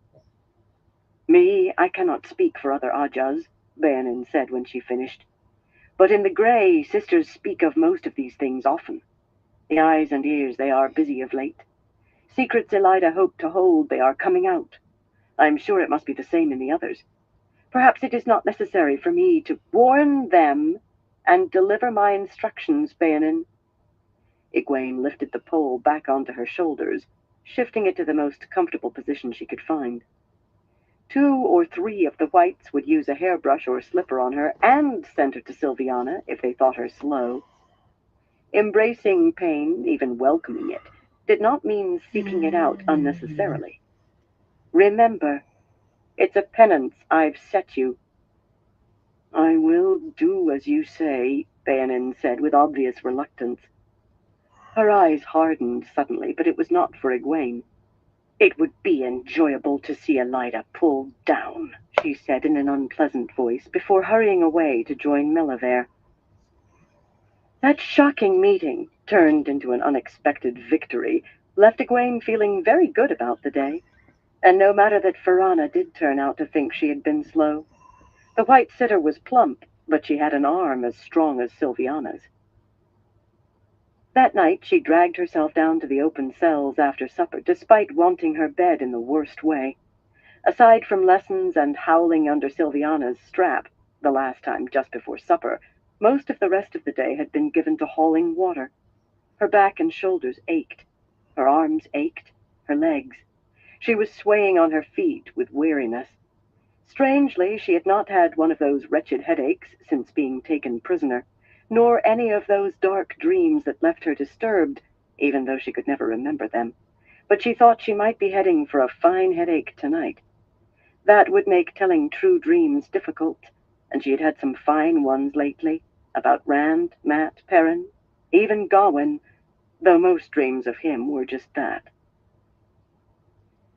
"Me, I cannot speak for other Ajahs," Bayanin said when she finished. "But in the Grey, sisters speak of most of these things often. The eyes and ears, they are busy of late. Secrets Elida hoped to hold, they are coming out. I am sure it must be the same in the others. Perhaps it is not necessary for me to warn them and deliver my instructions, Bayanin." Egwene lifted the pole back onto her shoulders, shifting it to the most comfortable position she could find. 2 or 3 of the whites would use a hairbrush or slipper on her and send her to Sylviana if they thought her slow. Embracing pain, even welcoming it, did not mean seeking it out unnecessarily. "Remember, it's a penance I've set you." "I will do as you say," Bayanin said with obvious reluctance. Her eyes hardened suddenly, but it was not for Egwene. "It would be enjoyable to see Elida pulled down," she said in an unpleasant voice, before hurrying away to join Meliver. That shocking meeting, turned into an unexpected victory, left Egwene feeling very good about the day. And no matter that Farana did turn out to think she had been slow. The white sitter was plump, but she had an arm as strong as Sylviana's. That night she dragged herself down to the open cells after supper, despite wanting her bed in the worst way. Aside from lessons and howling under Sylviana's strap, the last time just before supper, most of the rest of the day had been given to hauling water. Her back and shoulders ached. Her arms ached. Her legs. She was swaying on her feet with weariness. Strangely, she had not had one of those wretched headaches since being taken prisoner, nor any of those dark dreams that left her disturbed, even though she could never remember them. But she thought she might be heading for a fine headache tonight. That would make telling true dreams difficult, and she had had some fine ones lately, about Rand, Matt, Perrin, even Gawain, though most dreams of him were just that.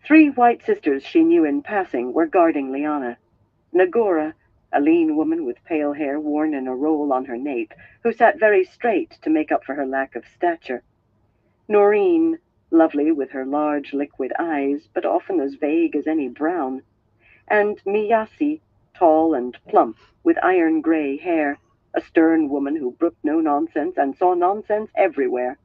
3 white sisters she knew in passing were guarding Lyanna. Nagora, a lean woman with pale hair worn in a roll on her nape, who sat very straight to make up for her lack of stature. Noreen, lovely with her large liquid eyes, but often as vague as any brown. And Miyasi, tall and plump, with iron-gray hair, a stern woman who brooked no nonsense and saw nonsense everywhere.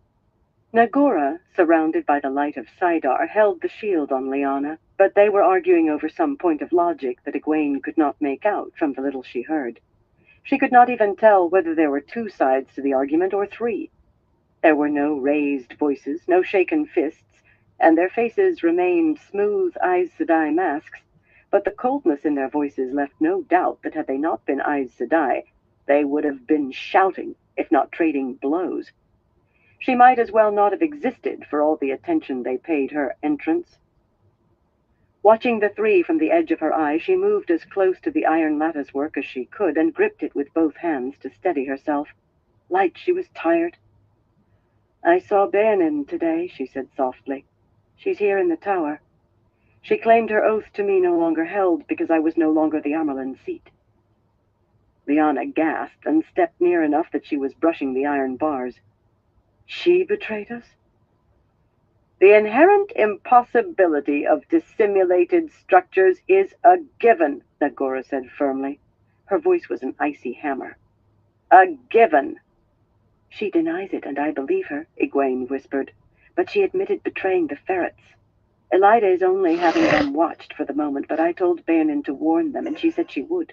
Nagora, surrounded by the light of Saidar, held the shield on Lyanna, but they were arguing over some point of logic that Egwene could not make out from the little she heard. She could not even tell whether there were 2 sides to the argument or 3. There were no raised voices, no shaken fists, and their faces remained smooth Aes Sedai masks, but the coldness in their voices left no doubt that had they not been Aes Sedai, they would have been shouting, if not trading blows. She might as well not have existed for all the attention they paid her entrance. Watching the 3 from the edge of her eye, she moved as close to the iron lattice-work as she could and gripped it with both hands to steady herself. Light, she was tired. "I saw Bayanin today," she said softly. She's here in the tower. She claimed her oath to me no longer held because I was no longer the Amerlin seat. Liana gasped and stepped near enough that she was brushing the iron bars. She betrayed us? The inherent impossibility of dissimulated structures is a given, Nagora said firmly. Her voice was an icy hammer. A given. She denies it, and I believe her, Egwene whispered, but she admitted betraying the ferrets. Elida is only having them watched for the moment, but I told Bayanin to warn them, and she said she would.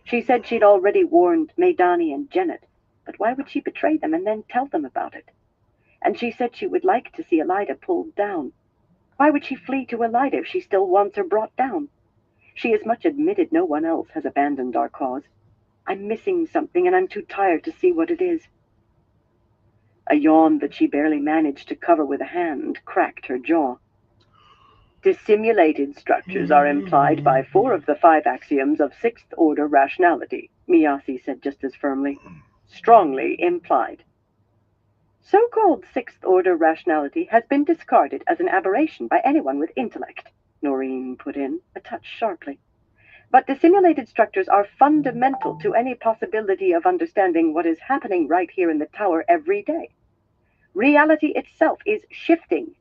She said she'd already warned Maidani and Jennet, but why would she betray them and then tell them about it? And she said she would like to see Elida pulled down. Why would she flee to Elida if she still wants her brought down? She as much admitted no one else has abandoned our cause. I'm missing something, and I'm too tired to see what it is. A yawn that she barely managed to cover with a hand cracked her jaw. Dissimulated structures are implied by 4 of the 5 axioms of 6th order rationality, Miyasi said just as firmly. Strongly implied. So-called 6th order rationality has been discarded as an aberration by anyone with intellect, Noreen put in, a touch sharply. But dissimulated structures are fundamental to any possibility of understanding what is happening right here in the tower every day. Reality itself is shifting,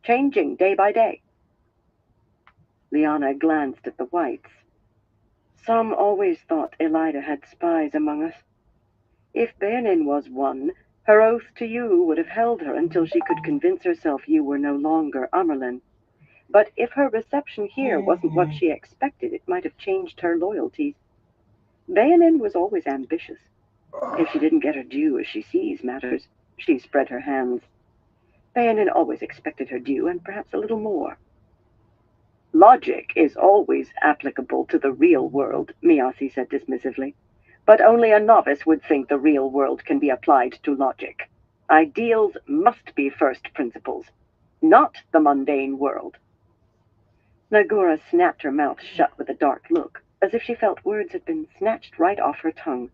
changing day by day. Liana glanced at the whites. Some always thought Elida had spies among us. If Bayanin was one, her oath to you would have held her until she could convince herself you were no longer Amerlin. But if her reception here wasn't what she expected, it might have changed her loyalties. Bayanin was always ambitious. If she didn't get her due as she sees matters, she spread her hands. Bayanin always expected her due, and perhaps a little more. Logic is always applicable to the real world, Miyasi said dismissively. But only a novice would think the real world can be applied to logic. Ideals must be first principles, not the mundane world. Nagora snapped her mouth shut with a dark look, as if she felt words had been snatched right off her tongue.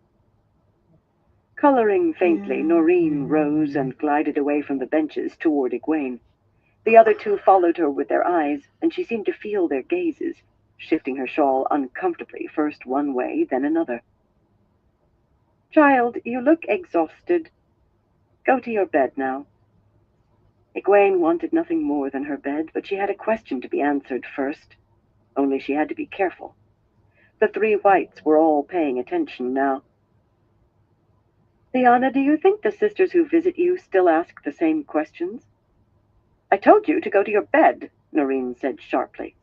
Coloring faintly, Noreen rose and glided away from the benches toward Egwene. The other 2 followed her with their eyes, and she seemed to feel their gazes, shifting her shawl uncomfortably, first one way, then another. Child, you look exhausted. Go to your bed now. Egwene wanted nothing more than her bed, but she had a question to be answered first. Only she had to be careful. The 3 whites were all paying attention now. Liana, do you think the sisters who visit you still ask the same questions? I told you to go to your bed, Noreen said sharply.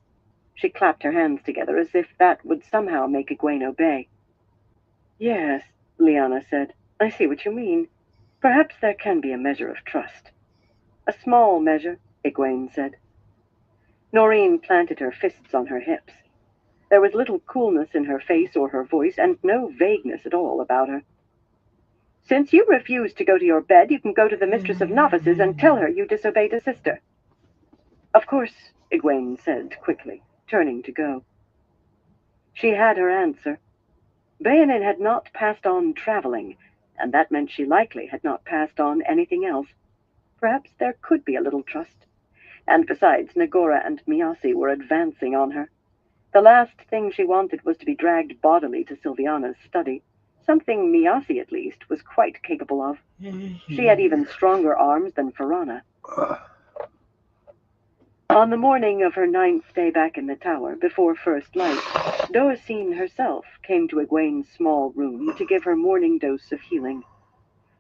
She clapped her hands together as if that would somehow make Egwene obey. Yes, Liana said. I see what you mean. Perhaps there can be a measure of trust. A small measure, Egwene said. Noreen planted her fists on her hips. There was little coolness in her face or her voice, and no vagueness at all about her. Since you refuse to go to your bed, you can go to the Mistress of Novices and tell her you disobeyed a sister. Of course, Egwene said quickly, turning to go. She had her answer. Bayanin had not passed on traveling, and that meant she likely had not passed on anything else. Perhaps there could be a little trust. And besides, Nagora and Miyasi were advancing on her. The last thing she wanted was to be dragged bodily to Sylviana's study, something Miyasi, at least, was quite capable of. She had even stronger arms than Farana. On the morning of her 9th day back in the tower, before first light, Doacine herself came to Egwene's small room to give her morning dose of healing.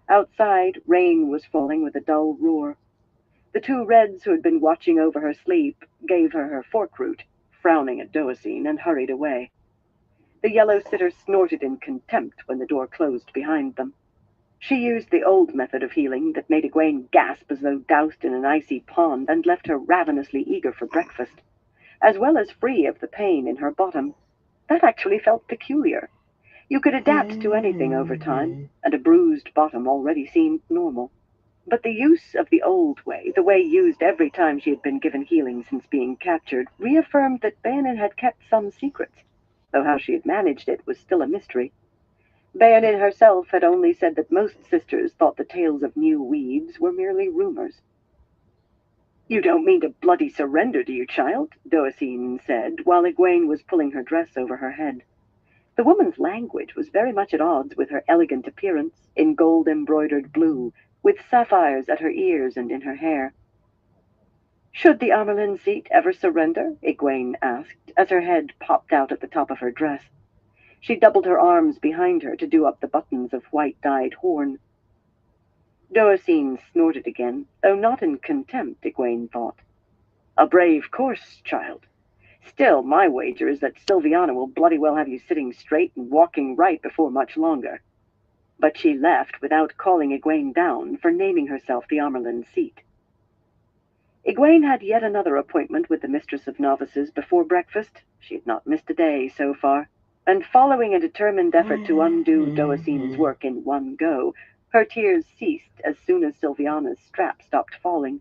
Outside, rain was falling with a dull roar. The 2 Reds who had been watching over her sleep gave her her fork root, frowning at Doacine, and hurried away. The yellow sitter snorted in contempt when the door closed behind them. She used the old method of healing that made Egwene gasp as though doused in an icy pond and left her ravenously eager for breakfast, as well as free of the pain in her bottom. That actually felt peculiar. You could adapt to anything over time, and a bruised bottom already seemed normal. But the use of the old way, the way used every time she had been given healing since being captured, reaffirmed that Bayanin had kept some secrets, though how she had managed it was still a mystery. Bayanin herself had only said that most sisters thought the tales of new weaves were merely rumors. You don't mean to bloody surrender, do you, child? Doacine said, while Egwene was pulling her dress over her head. The woman's language was very much at odds with her elegant appearance in gold-embroidered blue, with sapphires at her ears and in her hair. Should the Amerlin seat ever surrender? Egwene asked, as her head popped out at the top of her dress. She doubled her arms behind her to do up the buttons of white-dyed horn. Doacine snorted again, though not in contempt, Egwene thought. A brave course, child. Still, my wager is that Sylviana will bloody well have you sitting straight and walking right before much longer. But she left without calling Egwene down for naming herself the Amerlin seat. Egwene had yet another appointment with the mistress of novices before breakfast. She had not missed a day so far, and following a determined effort to undo Doacine's work in one go, her tears ceased as soon as Sylviana's strap stopped falling.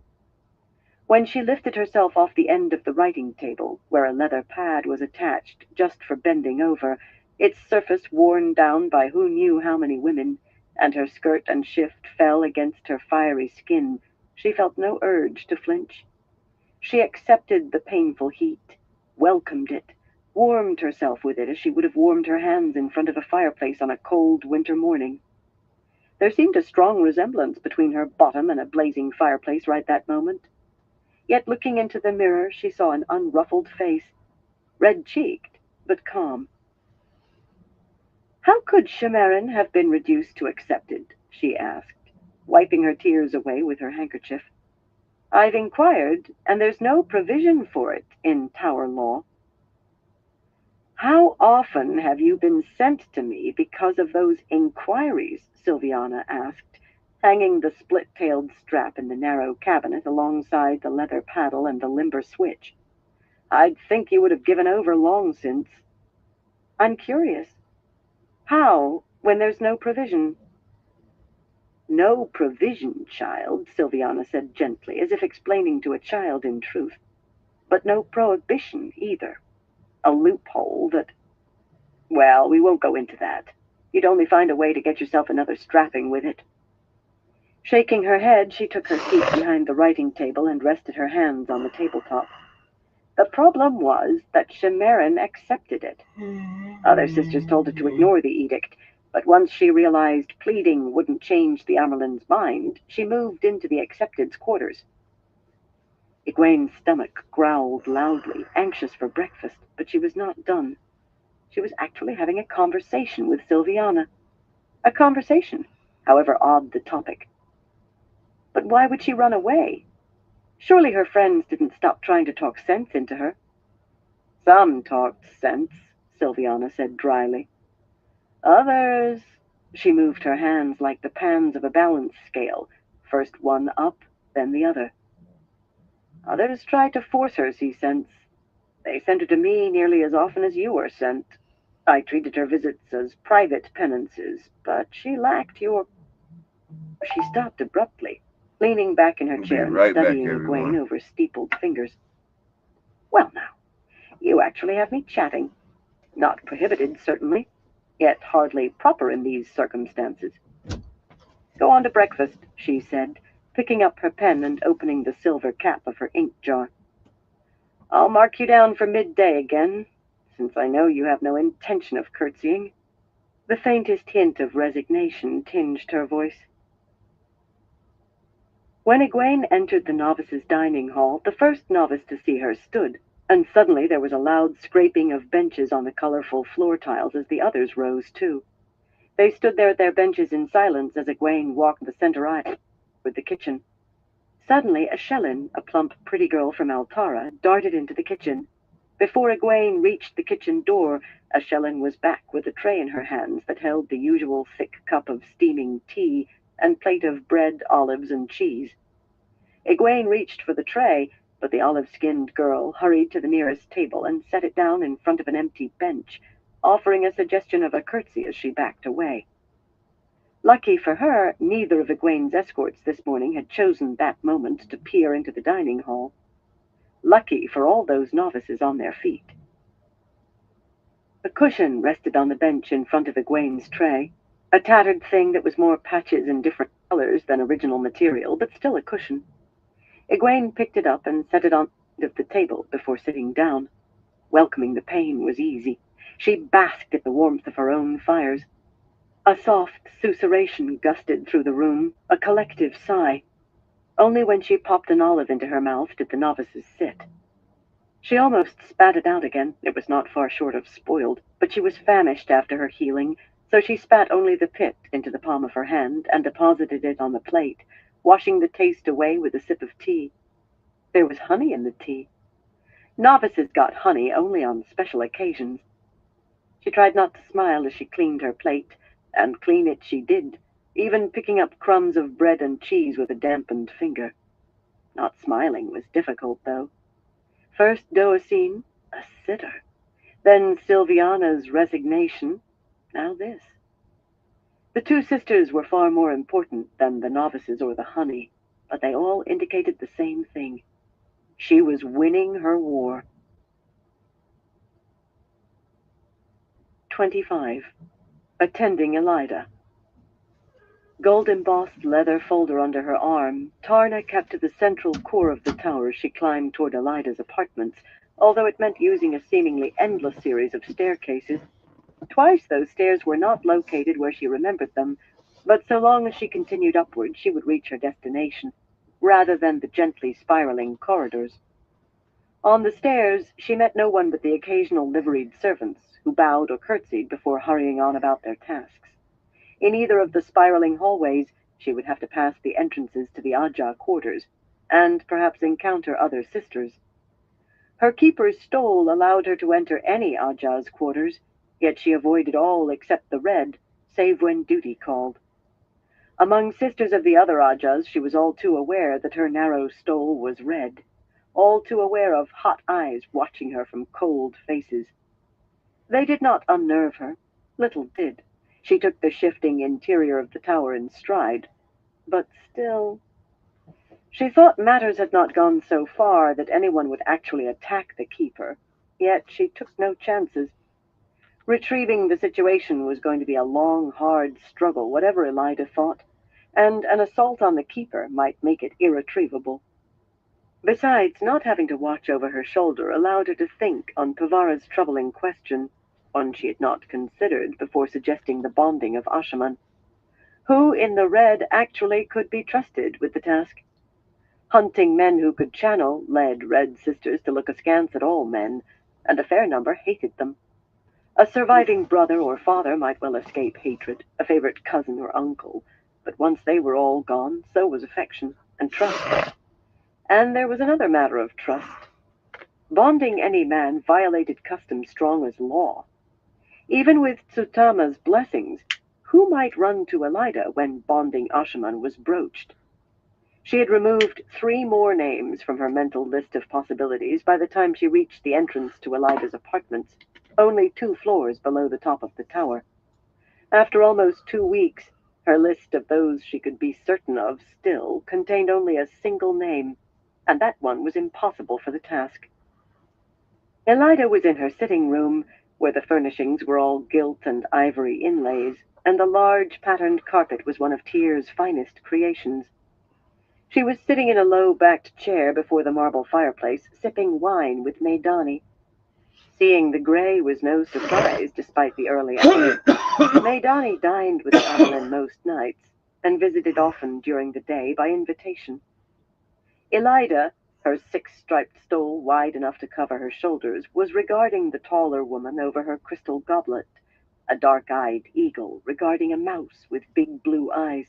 When she lifted herself off the end of the writing table, where a leather pad was attached just for bending over, its surface worn down by who knew how many women, and her skirt and shift fell against her fiery skin, she felt no urge to flinch. She accepted the painful heat, welcomed it, warmed herself with it as she would have warmed her hands in front of a fireplace on a cold winter morning. There seemed a strong resemblance between her bottom and a blazing fireplace right that moment. Yet looking into the mirror, she saw an unruffled face, red-cheeked, but calm. How could Chimarin have been reduced to accepted? She asked, wiping her tears away with her handkerchief. I've inquired, and there's no provision for it in Tower law. How often have you been sent to me because of those inquiries? Sylviana asked, hanging the split-tailed strap in the narrow cabinet alongside the leather paddle and the limber switch. I'd think you would have given over long since. I'm curious. How, when there's no provision? No provision, child, Sylviana said gently, as if explaining to a child in truth. But no prohibition either. A loophole that... Well, we won't go into that. You'd only find a way to get yourself another strapping with it. Shaking her head, she took her seat behind the writing table and rested her hands on the tabletop. The problem was that Chimarin accepted it. Other sisters told her to ignore the edict, but once she realized pleading wouldn't change the Amerlin's mind, she moved into the accepted's quarters. Egwene's stomach growled loudly, anxious for breakfast, but she was not done. She was actually having a conversation with Sylviana. A conversation, however odd the topic. But why would she run away? Surely her friends didn't stop trying to talk sense into her. Some talked sense, Sylviana said dryly. Others... She moved her hands like the pans of a balance scale, first one up, then the other. Others tried to force her see sense. They sent her to me nearly as often as you were sent. I treated her visits as private penances, but she lacked your... She stopped abruptly, leaning back in her chair and studying Egwene over steepled fingers. Well now, you actually have me chatting. Not prohibited, certainly, yet hardly proper in these circumstances. Go on to breakfast, she said, picking up her pen and opening the silver cap of her ink jar. I'll mark you down for midday again, since I know you have no intention of curtsying. The faintest hint of resignation tinged her voice. When Egwene entered the novices' dining hall, the first novice to see her stood, and suddenly there was a loud scraping of benches on the colorful floor tiles as the others rose too. They stood there at their benches in silence as Egwene walked the center aisle toward the kitchen. Suddenly, a Shellin, a plump, pretty girl from Altara, darted into the kitchen. Before Egwene reached the kitchen door, a Shellin was back with a tray in her hands that held the usual thick cup of steaming tea and plate of bread, olives, and cheese. Egwene reached for the tray, but the olive-skinned girl hurried to the nearest table and set it down in front of an empty bench, offering a suggestion of a curtsy as she backed away. Lucky for her, neither of Egwene's escorts this morning had chosen that moment to peer into the dining hall. Lucky for all those novices on their feet. A cushion rested on the bench in front of Egwene's tray, a tattered thing that was more patches and different colors than original material, but still a cushion. Egwene picked it up and set it on the table before sitting down. Welcoming the pain was easy. She basked in the warmth of her own fires. A soft susurration gusted through the room, a collective sigh. Only when she popped an olive into her mouth did the novices sit. She almost spat it out again. It was not far short of spoiled, but she was famished after her healing, so she spat only the pit into the palm of her hand and deposited it on the plate, washing the taste away with a sip of tea. There was honey in the tea. Novices got honey only on special occasions. She tried not to smile as she cleaned her plate, and clean it she did, even picking up crumbs of bread and cheese with a dampened finger. Not smiling was difficult, though. First Doacine, a sitter. Then Silviana's resignation. Now this. The two sisters were far more important than the novices or the honey, but they all indicated the same thing. She was winning her war. 25. Attending Elida. Gold-embossed leather folder under her arm, Tarna kept to the central core of the tower as she climbed toward Elida's apartments, although it meant using a seemingly endless series of staircases. Twice those stairs were not located where she remembered them, but so long as she continued upward, she would reach her destination, rather than the gently spiraling corridors. On the stairs, she met no one but the occasional liveried servants, who bowed or curtsied before hurrying on about their tasks. In either of the spiraling hallways, she would have to pass the entrances to the Ajah quarters, and perhaps encounter other sisters. Her keeper's stole allowed her to enter any Ajah's quarters, yet she avoided all except the red, save when duty called. Among sisters of the other Ajahs, she was all too aware that her narrow stole was red, all too aware of hot eyes watching her from cold faces. They did not unnerve her. Little did. She took the shifting interior of the tower in stride. But still, she thought matters had not gone so far that anyone would actually attack the keeper, yet she took no chances. Retrieving the situation was going to be a long, hard struggle, whatever Elida thought, and an assault on the keeper might make it irretrievable. Besides, not having to watch over her shoulder allowed her to think on Pavara's troubling question, one she had not considered before suggesting the bonding of Ashaman. Who in the red actually could be trusted with the task? Hunting men who could channel led red sisters to look askance at all men, and a fair number hated them. A surviving brother or father might well escape hatred, a favorite cousin or uncle, but once they were all gone, so was affection and trust. And there was another matter of trust. Bonding any man violated custom strong as law. Even with Tsutama's blessings, who might run to Elida when bonding Ashaman was broached? She had removed 3 more names from her mental list of possibilities by the time she reached the entrance to Elida's apartments, only 2 floors below the top of the tower. After almost 2 weeks, her list of those she could be certain of still contained only a single name, and that one was impossible for the task. Elida was in her sitting room, where the furnishings were all gilt and ivory inlays, and the large patterned carpet was one of Tyr's finest creations. She was sitting in a low-backed chair before the marble fireplace, sipping wine with Maidani. Seeing the gray was no surprise, despite the early hour. Maidani dined with Adeline most nights, and visited often during the day by invitation. Elida, her 6-striped stole wide enough to cover her shoulders, was regarding the taller woman over her crystal goblet, a dark-eyed eagle regarding a mouse with big blue eyes.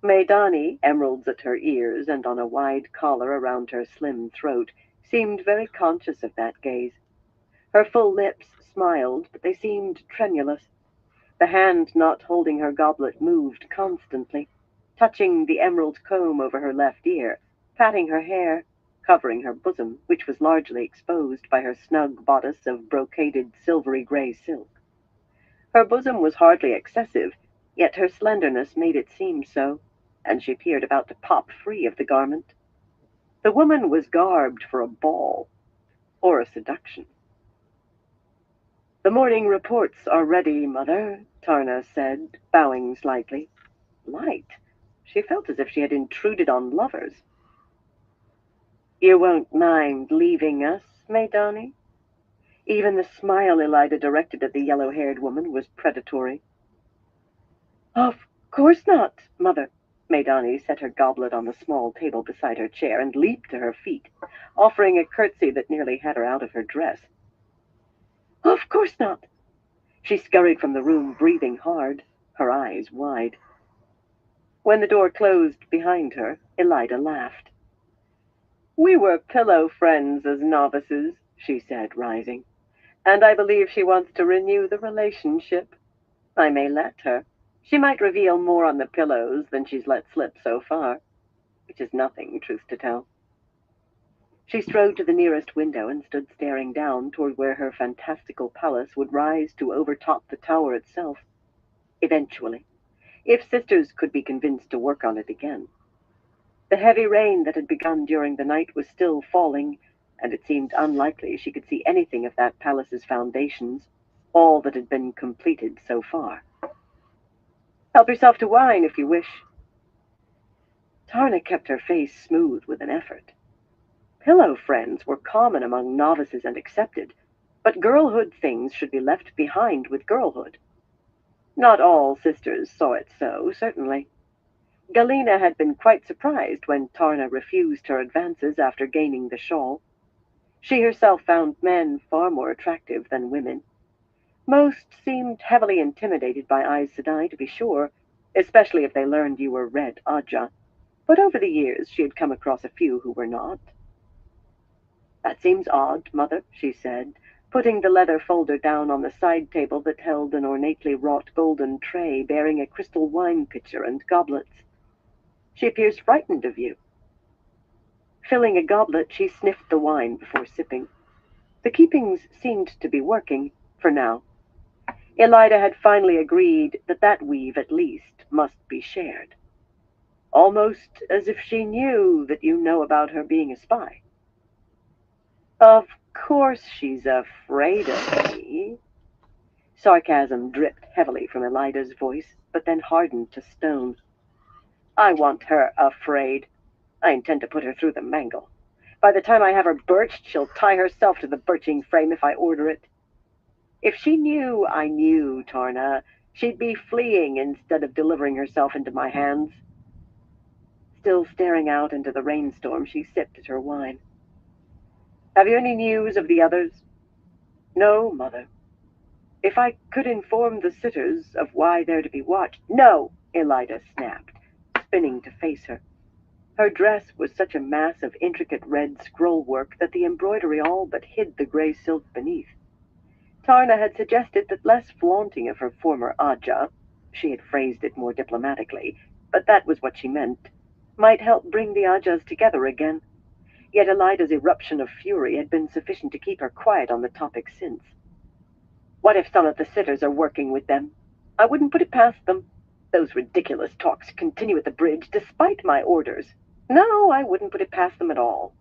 Maidani, emeralds at her ears and on a wide collar around her slim throat, seemed very conscious of that gaze. Her full lips smiled, but they seemed tremulous. The hand not holding her goblet moved constantly, touching the emerald comb over her left ear, patting her hair, covering her bosom, which was largely exposed by her snug bodice of brocaded silvery gray silk. Her bosom was hardly excessive, yet her slenderness made it seem so, and she appeared about to pop free of the garment. The woman was garbed for a ball, or a seduction. "The morning reports are ready, Mother," Tarna said, bowing slightly. Light. She felt as if she had intruded on lovers. You won't mind leaving us, Maidani? Even the smile Elida directed at the yellow-haired woman was predatory. Of course not, Mother. Maidani set her goblet on the small table beside her chair and leaped to her feet, offering a curtsy that nearly had her out of her dress. Of course not. She scurried from the room, breathing hard, her eyes wide. When the door closed behind her, Elida laughed. We were pillow friends as novices, she said, rising, and I believe she wants to renew the relationship. I may let her. She might reveal more on the pillows than she's let slip so far, which is nothing, truth to tell. She strode to the nearest window and stood staring down toward where her fantastical palace would rise to overtop the tower itself. Eventually, if sisters could be convinced to work on it again. The heavy rain that had begun during the night was still falling, and it seemed unlikely she could see anything of that palace's foundations, all that had been completed so far. Help yourself to wine if you wish. Tarna kept her face smooth with an effort. Pillow friends were common among novices and accepted, but girlhood things should be left behind with girlhood. Not all sisters saw it so, certainly. Galena had been quite surprised when Tarna refused her advances after gaining the shawl. She herself found men far more attractive than women. Most seemed heavily intimidated by Aes Sedai, to be sure, especially if they learned you were Red Aja, but over the years she had come across a few who were not. That seems odd, Mother, she said, putting the leather folder down on the side table that held an ornately wrought golden tray bearing a crystal wine pitcher and goblets. She appears frightened of you. Filling a goblet, she sniffed the wine before sipping. The keepings seemed to be working, for now. Elida had finally agreed that that weave, at least, must be shared. Almost as if she knew that you know about her being a spy. Of course she's afraid of me. Sarcasm dripped heavily from Elida's voice, but then hardened to stone. I want her afraid. I intend to put her through the mangle. By the time I have her birched, she'll tie herself to the birching frame if I order it. If she knew I knew, Tarna, she'd be fleeing instead of delivering herself into my hands. Still staring out into the rainstorm, she sipped at her wine. Have you any news of the others? No, Mother. If I could inform the sitters of why they're to be watched. No, Elida snapped, spinning to face her. Her dress was such a mass of intricate red scroll work that the embroidery all but hid the gray silk beneath. Tarna had suggested that less flaunting of her former Aja, she had phrased it more diplomatically, but that was what she meant, might help bring the Ajas together again. Yet Elida's eruption of fury had been sufficient to keep her quiet on the topic since. What if some of the sitters are working with them? I wouldn't put it past them. Those ridiculous talks continue at the bridge despite my orders. No, I wouldn't put it past them at all.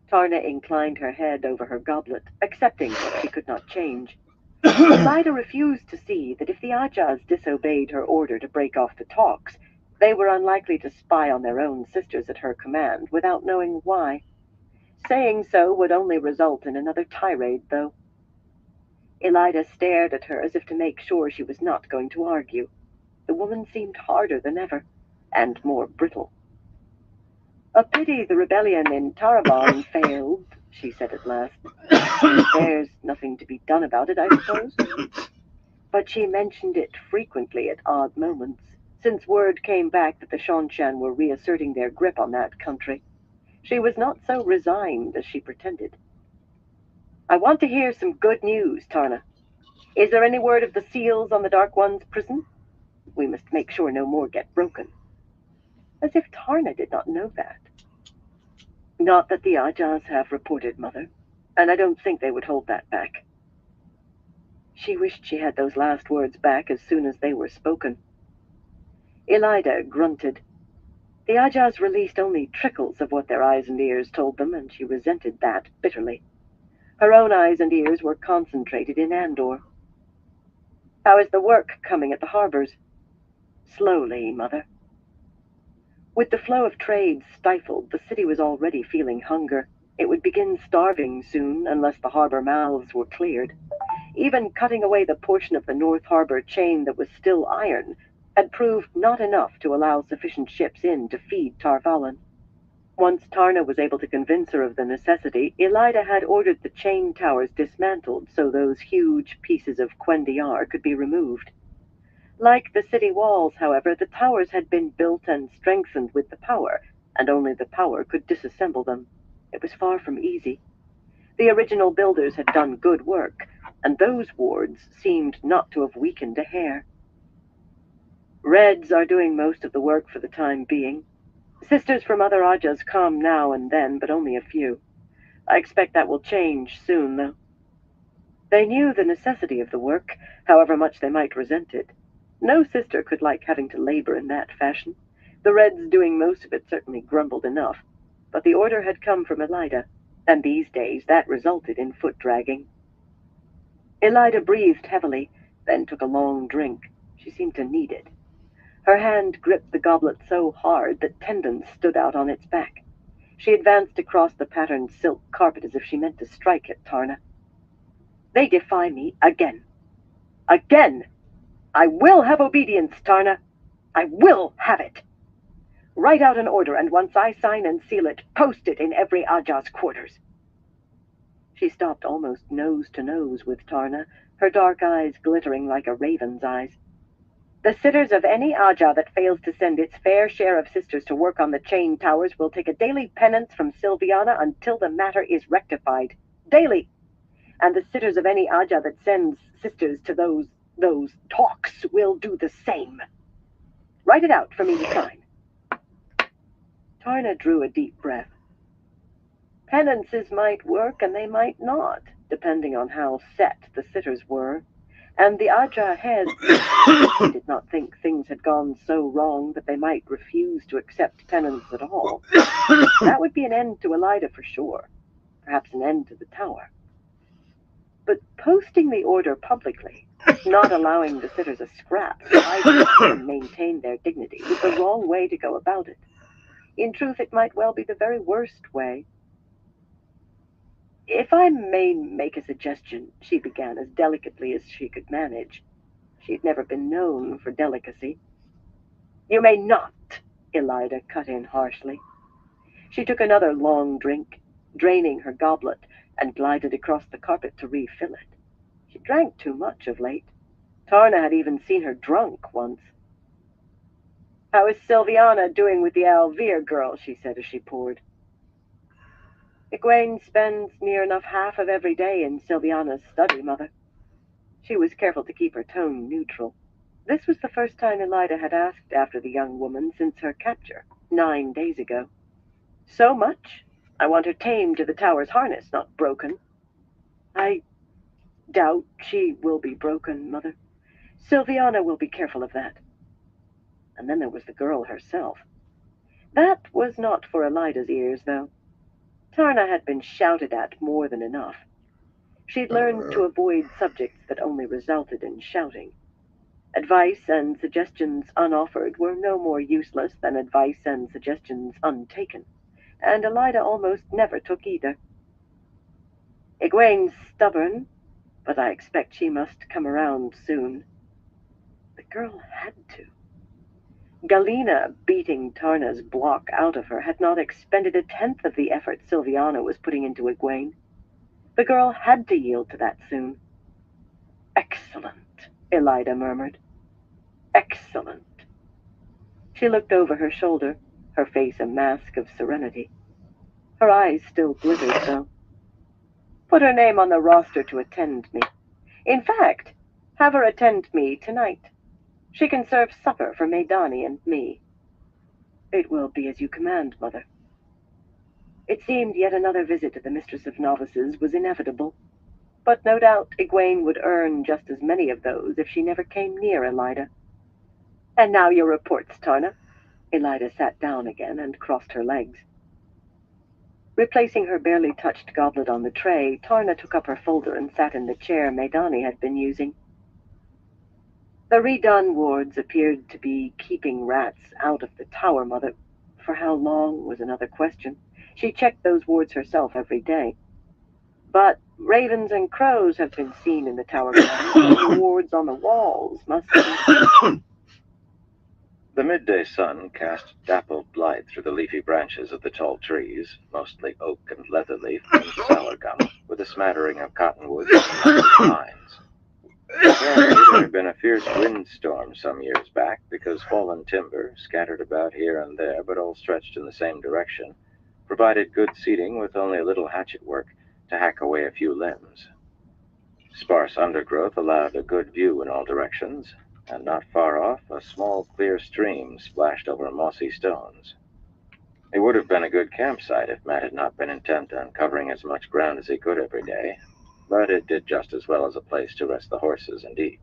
Tarna inclined her head over her goblet, accepting what she could not change. Elida refused to see that if the Ajas disobeyed her order to break off the talks, they were unlikely to spy on their own sisters at her command without knowing why. Saying so would only result in another tirade, though. Elida stared at her as if to make sure she was not going to argue. The woman seemed harder than ever, and more brittle. A pity the rebellion in Tarabon failed, she said at last. There's nothing to be done about it, I suppose. But she mentioned it frequently at odd moments, since word came back that the Shanshan were reasserting their grip on that country. She was not so resigned as she pretended. I want to hear some good news, Tarna. Is there any word of the seals on the Dark One's prison? We must make sure no more get broken. As if Tarna did not know that. Not that the Ajas have reported, Mother, and I don't think they would hold that back. She wished she had those last words back as soon as they were spoken. Elida grunted. The Ajas released only trickles of what their eyes and ears told them, and she resented that bitterly. Her own eyes and ears were concentrated in Andor. How is the work coming at the harbors? Slowly, Mother. With the flow of trade stifled, the city was already feeling hunger. It would begin starving soon unless the harbor mouths were cleared. Even cutting away the portion of the North Harbor chain that was still iron had proved not enough to allow sufficient ships in to feed Tarvalin. Once Tarna was able to convince her of the necessity, Elida had ordered the chain towers dismantled so those huge pieces of Quendiar could be removed. Like the city walls, however, the towers had been built and strengthened with the power, and only the power could disassemble them. It was far from easy. The original builders had done good work, and those wards seemed not to have weakened a hair. Reds are doing most of the work for the time being. Sisters from other Ajas come now and then, but only a few. I expect that will change soon, though. They knew the necessity of the work, however much they might resent it. No sister could like having to labor in that fashion. The Reds doing most of it certainly grumbled enough, but the order had come from Elida, and these days that resulted in foot dragging. Elida breathed heavily, then took a long drink. She seemed to need it. Her hand gripped the goblet so hard that tendons stood out on its back. She advanced across the patterned silk carpet as if she meant to strike at Tarna. They defy me again. Again! I will have obedience, Tarna. I will have it. Write out an order, and once I sign and seal it, post it in every Aja's quarters. She stopped almost nose to nose with Tarna, her dark eyes glittering like a raven's eyes. The sitters of any Aja that fails to send its fair share of sisters to work on the chain towers will take a daily penance from Silviana until the matter is rectified. Daily! And the sitters of any Aja that sends sisters to those talks will do the same. Write it out for me to sign. Tarna drew a deep breath. Penances might work and they might not, depending on how set the sitters were. And the Aja heads did not think things had gone so wrong that they might refuse to accept penance at all. That would be an end to Elida for sure, perhaps an end to the tower. But posting the order publicly, not allowing the sitters a scrap so either can maintain their dignity, was the wrong way to go about it. In truth, it might well be the very worst way. If I may make a suggestion, she began as delicately as she could manage. She had never been known for delicacy. You may not, Elida cut in harshly. She took another long drink, draining her goblet, and glided across the carpet to refill it. She drank too much of late. Tarna had even seen her drunk once. How is Silviana doing with the Alvir girl? She said as she poured. Egwene spends near enough half of every day in Silviana's study, Mother. She was careful to keep her tone neutral. This was the first time Elida had asked after the young woman since her capture, 9 days ago. So much? I want her tamed to the tower's harness, not broken. I doubt she will be broken, Mother. Silviana will be careful of that. And then there was the girl herself. That was not for Elida's ears, though. Tarna had been shouted at more than enough. She'd learned to avoid subjects that only resulted in shouting. Advice and suggestions unoffered were no more useless than advice and suggestions untaken, and Elida almost never took either. Egwene's stubborn, but I expect she must come around soon. The girl had to. Galena, beating Tarna's block out of her, had not expended a tenth of the effort Silviana was putting into Egwene. The girl had to yield to that soon. Excellent, Elida murmured. Excellent. She looked over her shoulder, her face a mask of serenity. Her eyes still glittered, though. Put her name on the roster to attend me. In fact, have her attend me tonight. She can serve supper for Maidani and me. It will be as you command, Mother. It seemed yet another visit to the Mistress of Novices was inevitable, but no doubt Egwene would earn just as many of those if she never came near Elida. And now your reports, Tarna. Elida sat down again and crossed her legs. Replacing her barely touched goblet on the tray, Tarna took up her folder and sat in the chair Maidani had been using. The redone wards appeared to be keeping rats out of the tower, Mother. For how long was another question. She checked those wards herself every day. But ravens and crows have been seen in the tower grounds, and the wards on the walls must be. The midday sun cast dappled light through the leafy branches of the tall trees, mostly oak and leatherleaf and sour gum, with a smattering of cottonwoods and pines. Apparently, there had been a fierce windstorm some years back because fallen timber, scattered about here and there but all stretched in the same direction, provided good seating with only a little hatchet work to hack away a few limbs. Sparse undergrowth allowed a good view in all directions, and not far off, a small clear stream splashed over mossy stones. It would have been a good campsite if Matt had not been intent on covering as much ground as he could every day, but it did just as well as a place to rest the horses and eat.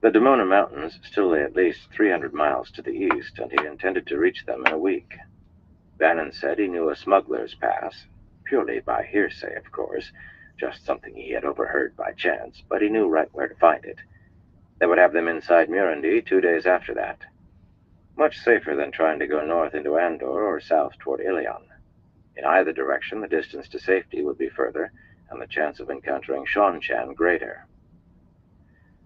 The Damona Mountains still lay at least 300 miles to the east, and he intended to reach them in a week. Bannon said he knew a smuggler's pass, purely by hearsay, of course, just something he had overheard by chance, but he knew right where to find it. They would have them inside Murandi 2 days after that. Much safer than trying to go north into Andor or south toward Ilion. In either direction, the distance to safety would be further, and the chance of encountering Sean-Chan greater.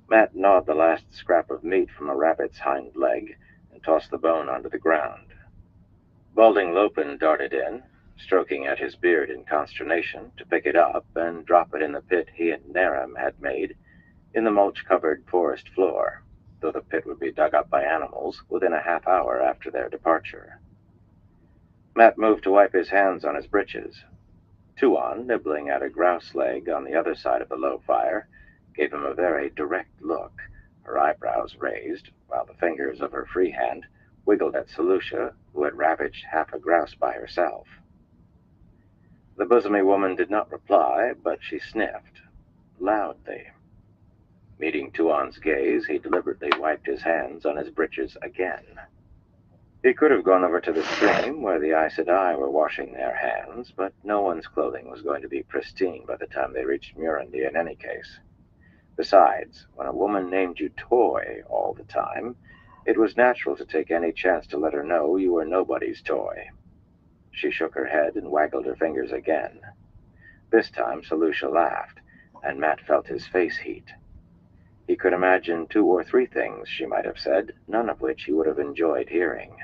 Matt gnawed the last scrap of meat from a rabbit's hind leg and tossed the bone onto the ground. Balding Lopin darted in, stroking at his beard in consternation, to pick it up and drop it in the pit he and Naram had made in the mulch-covered forest floor, though the pit would be dug up by animals within a half hour after their departure. Matt moved to wipe his hands on his breeches. Tuon, nibbling at a grouse leg on the other side of the low fire, gave him a very direct look, her eyebrows raised, while the fingers of her free hand wiggled at Selucia, who had ravaged half a grouse by herself. The bosomy woman did not reply, but she sniffed, loudly. Meeting Tuon's gaze, he deliberately wiped his hands on his breeches again. He could have gone over to the stream where the Aes Sedai were washing their hands, but no one's clothing was going to be pristine by the time they reached Murandi in any case. Besides, when a woman named you toy all the time, it was natural to take any chance to let her know you were nobody's toy. She shook her head and waggled her fingers again. This time Selucia laughed, and Matt felt his face heat. He could imagine 2 or 3 things she might have said, none of which he would have enjoyed hearing.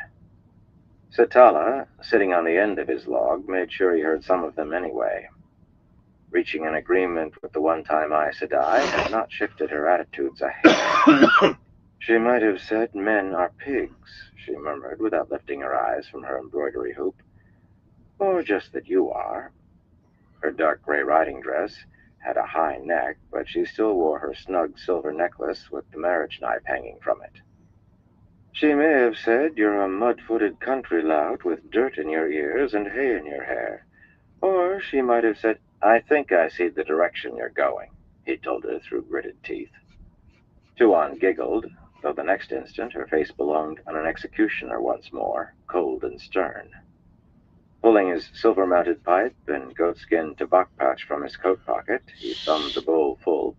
Satala, sitting on the end of his log, made sure he heard some of them anyway. Reaching an agreement with the one-time Aes Sedai had not shifted her attitudes a hair. She might have said men are pigs, she murmured without lifting her eyes from her embroidery hoop. Or just that you are. Her dark gray riding dress had a high neck, but she still wore her snug silver necklace with the marriage knife hanging from it. She may have said you're a mud-footed country lout with dirt in your ears and hay in your hair. Or she might have said, I think I see the direction you're going, he told her through gritted teeth. Tuon giggled, though the next instant her face belonged on an executioner once more, cold and stern. Pulling his silver-mounted pipe and goatskin tobacco pouch from his coat pocket, he thumbed the bowl full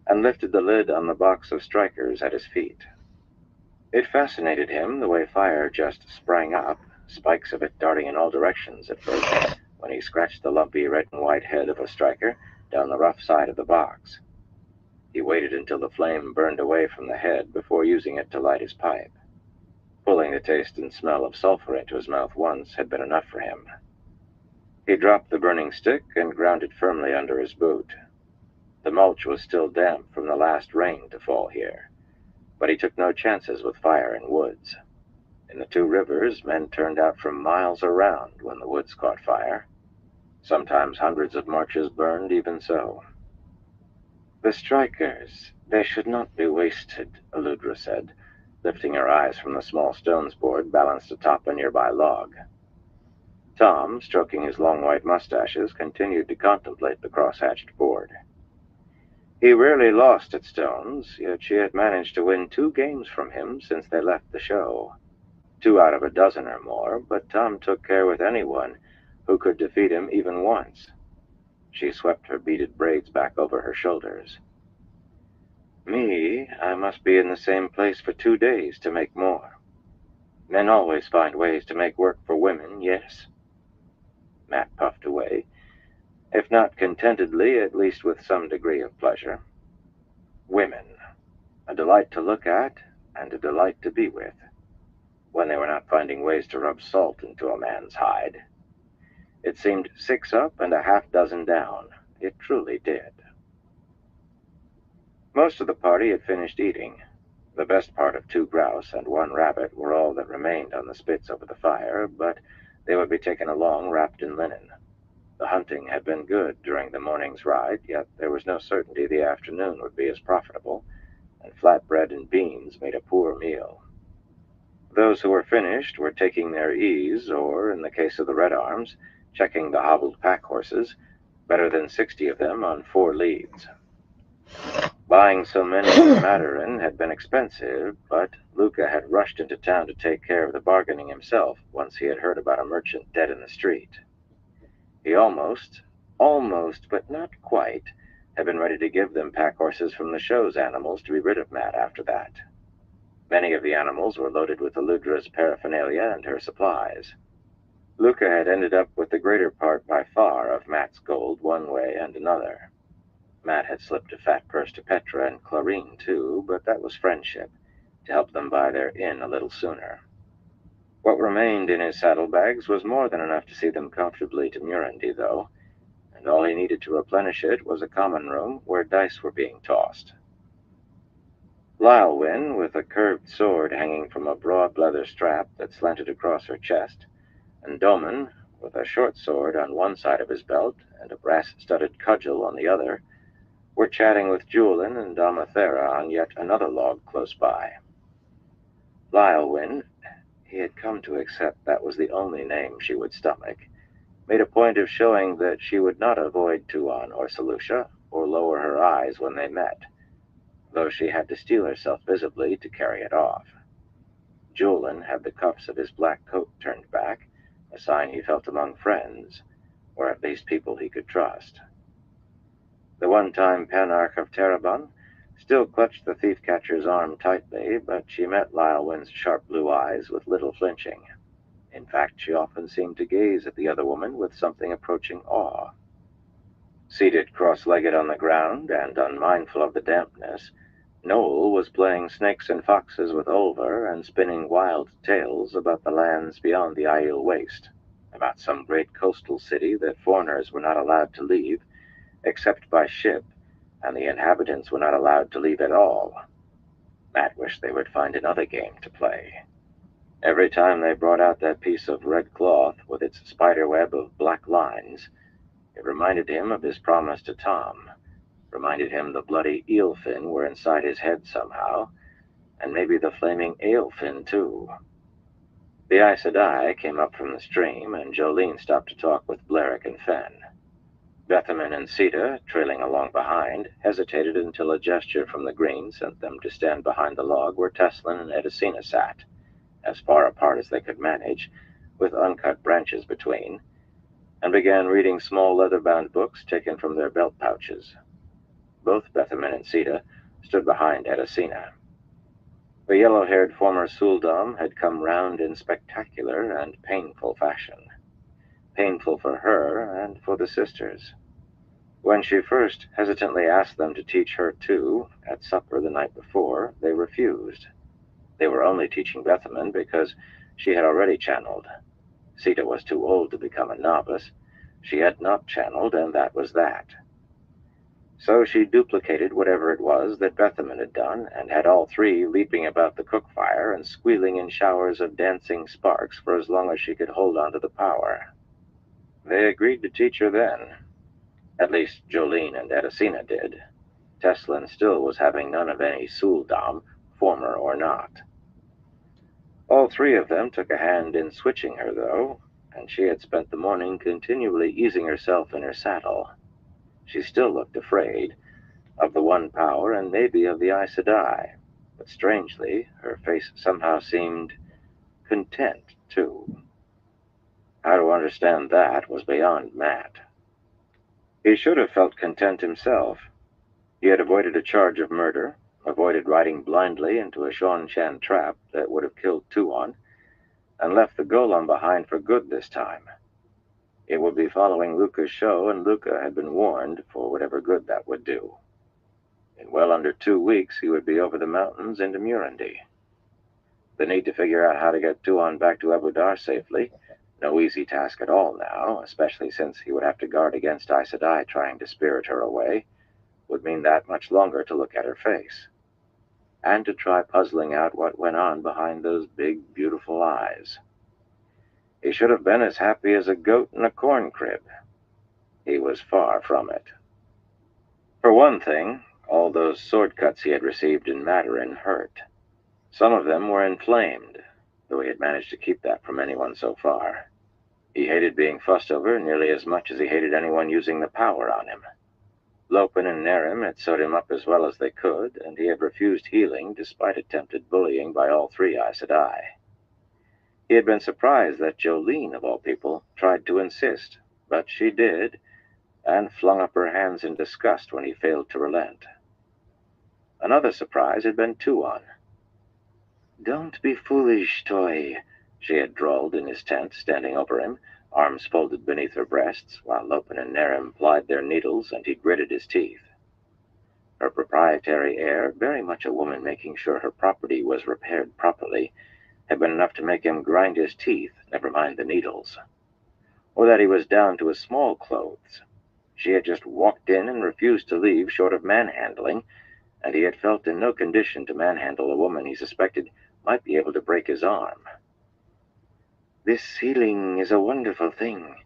and lifted the lid on the box of strikers at his feet. It fascinated him the way fire just sprang up, spikes of it darting in all directions at first, when he scratched the lumpy red and white head of a striker down the rough side of the box. He waited until the flame burned away from the head before using it to light his pipe. Pulling the taste and smell of sulfur into his mouth once had been enough for him. He dropped the burning stick and ground it firmly under his boot. The mulch was still damp from the last rain to fall here, but he took no chances with fire in woods. In the 2 rivers, men turned out from miles around when the woods caught fire. Sometimes hundreds of marches burned even so. The strikers, they should not be wasted, Aludra said, lifting her eyes from the small stones board balanced atop a nearby log. Tom, stroking his long white mustaches, continued to contemplate the cross-hatched board. He rarely lost at stones, yet she had managed to win 2 games from him since they left the show. 2 out of a dozen or more, but Tom took care with anyone who could defeat him even once. She swept her beaded braids back over her shoulders. Me, I must be in the same place for 2 days to make more. Men always find ways to make work for women, yes. Matt puffed away, if not contentedly, at least with some degree of pleasure. Women, a delight to look at and a delight to be with, when they were not finding ways to rub salt into a man's hide. It seemed 6 up and a half dozen down. It truly did. Most of the party had finished eating. The best part of 2 grouse and 1 rabbit were all that remained on the spits over the fire, but they would be taken along wrapped in linen. The hunting had been good during the morning's ride, yet there was no certainty the afternoon would be as profitable, and flatbread and beans made a poor meal. Those who were finished were taking their ease, or, in the case of the Red Arms, checking the hobbled pack horses, better than 60 of them on 4 leads. Buying so many in Maturin had been expensive, but Luca had rushed into town to take care of the bargaining himself once he had heard about a merchant dead in the street. He almost, but not quite, had been ready to give them pack horses from the show's animals to be rid of Matt after that. Many of the animals were loaded with Eludra's paraphernalia and her supplies. Luca had ended up with the greater part by far of Matt's gold one way and another. Matt had slipped a fat purse to Petra and Clarine, too, but that was friendship, to help them buy their inn a little sooner. What remained in his saddlebags was more than enough to see them comfortably to Murandy, though, and all he needed to replenish it was a common room where dice were being tossed. Lylewyn, with a curved sword hanging from a broad leather strap that slanted across her chest, and Doman, with a short sword on one side of his belt and a brass-studded cudgel on the other, were chatting with Julian and Amathera on yet another log close by. Lylewyn, he had come to accept that was the only name she would stomach, made a point of showing that she would not avoid Tuon or Selucia, or lower her eyes when they met, though she had to steel herself visibly to carry it off. Julian had the cuffs of his black coat turned back, a sign he felt among friends, or at least people he could trust. The one-time Panarch of Terabon still clutched the thief-catcher's arm tightly, but she met Lylewyn's sharp blue eyes with little flinching. In fact, she often seemed to gaze at the other woman with something approaching awe. Seated cross-legged on the ground and unmindful of the dampness, Noel was playing snakes and foxes with Olver and spinning wild tales about the lands beyond the Aiel Waste, about some great coastal city that foreigners were not allowed to leave, except by ship, and the inhabitants were not allowed to leave at all. Matt wished they would find another game to play. Every time they brought out that piece of red cloth with its spiderweb of black lines, it reminded him of his promise to Tom, reminded him the bloody eel fin were inside his head somehow, and maybe the flaming ale fin, too. The Aes Sedai came up from the stream, and Jolene stopped to talk with Blerick and Fen. Bethaman and Sita, trailing along behind, hesitated until a gesture from the green sent them to stand behind the log where Teslin and Edicina sat, as far apart as they could manage, with uncut branches between, and began reading small leather-bound books taken from their belt pouches. Both Bethaman and Sita stood behind Edicina. The yellow-haired former Suldam had come round in spectacular and painful fashion. Painful for her and for the sisters. When she first hesitantly asked them to teach her too, at supper the night before, they refused. They were only teaching Bethaman because she had already channeled. Sita was too old to become a novice. She had not channeled, and that was that. So she duplicated whatever it was that Bethaman had done, and had all 3 leaping about the cook fire and squealing in showers of dancing sparks for as long as she could hold on to the power. They agreed to teach her then. At least Jolene and Edicina did. Teslin still was having none of any Suldam, former or not. All 3 of them took a hand in switching her, though, and she had spent the morning continually easing herself in her saddle. She still looked afraid, of the one power and maybe of the Aes Sedai, but strangely, her face somehow seemed content, too. How to understand that was beyond Matt. He should have felt content himself. He had avoided a charge of murder, avoided riding blindly into a Sean-Chan trap that would have killed Tuon, and left the golem behind for good this time. It would be following Luca's show, and Luca had been warned for whatever good that would do. In well under 2 weeks, he would be over the mountains into Murundi. The need to figure out how to get Tuan back to Abu Dar safely, no easy task at all now, especially since he would have to guard against Aes Sedai trying to spirit her away, would mean that much longer to look at her face, and to try puzzling out what went on behind those big, beautiful eyes. He should have been as happy as a goat in a corn crib. He was far from it. For one thing, all those sword cuts he had received in Madarin hurt. Some of them were inflamed, though he had managed to keep that from anyone so far. He hated being fussed over nearly as much as he hated anyone using the power on him. Lopen and Nerim had sewed him up as well as they could, and he had refused healing despite attempted bullying by all three Aes Sedai. He had been surprised that Jolene, of all people, tried to insist, but she did, and flung up her hands in disgust when he failed to relent. Another surprise had been Tuan. "Don't be foolish, Toy," she had drawled in his tent, standing over him, arms folded beneath her breasts, while Lopen and Nerim plied their needles and he gritted his teeth. Her proprietary air, very much a woman making sure her property was repaired properly, had been enough to make him grind his teeth, never mind the needles. Or that he was down to his small clothes. She had just walked in and refused to leave short of manhandling, and he had felt in no condition to manhandle a woman he suspected might be able to break his arm. "This healing is a wonderful thing.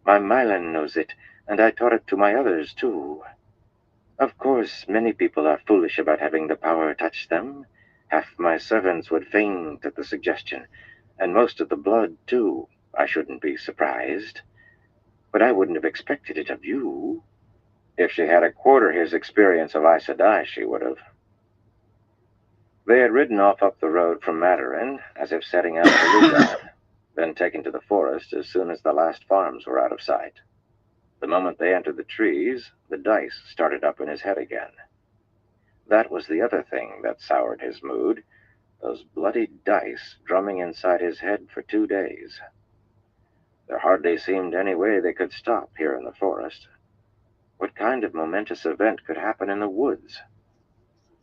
My Mylan knows it, and I taught it to my others, too. Of course, many people are foolish about having the power touch them. Half my servants would faint at the suggestion, and most of the blood, too. I shouldn't be surprised. But I wouldn't have expected it of you." If she had a quarter his experience of Aes Sedai, she would have. They had ridden off up the road from Madarin, as if setting out for Lugard, then taken to the forest as soon as the last farms were out of sight. The moment they entered the trees, the dice started up in his head again. That was the other thing that soured his mood, those bloody dice drumming inside his head for 2 days. There hardly seemed any way they could stop here in the forest. What kind of momentous event could happen in the woods?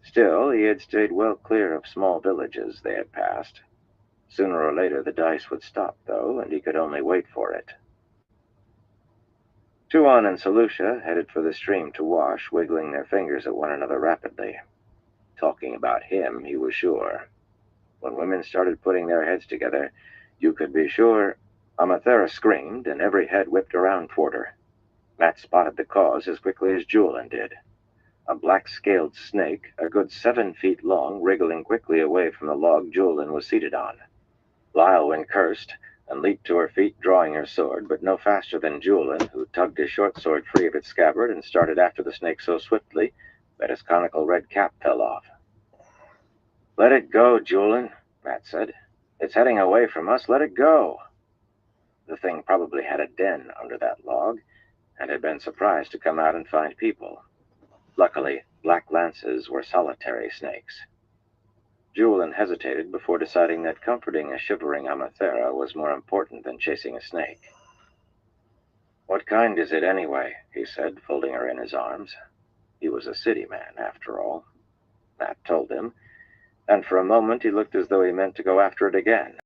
Still, he had stayed well clear of small villages they had passed. Sooner or later the dice would stop, though, and he could only wait for it. Tuan and Selucia headed for the stream to wash, wiggling their fingers at one another rapidly. Talking about him, he was sure. When women started putting their heads together, you could be sure. Amathera screamed, and every head whipped around toward her. Matt spotted the cause as quickly as Julian did. A black-scaled snake, a good 7 feet long, wriggling quickly away from the log Julian was seated on. Lylwyn cursed and leaped to her feet, drawing her sword, but no faster than Julian, who tugged his short sword free of its scabbard and started after the snake so swiftly that his conical red cap fell off. "Let it go, Julian," Matt said. "It's heading away from us. Let it go." The thing probably had a den under that log, and had been surprised to come out and find people. Luckily, black lances were solitary snakes. Julian hesitated before deciding that comforting a shivering Amathera was more important than chasing a snake. "What kind is it, anyway?" he said, folding her in his arms. He was a city man, after all. Matt told him, and for a moment he looked as though he meant to go after it again.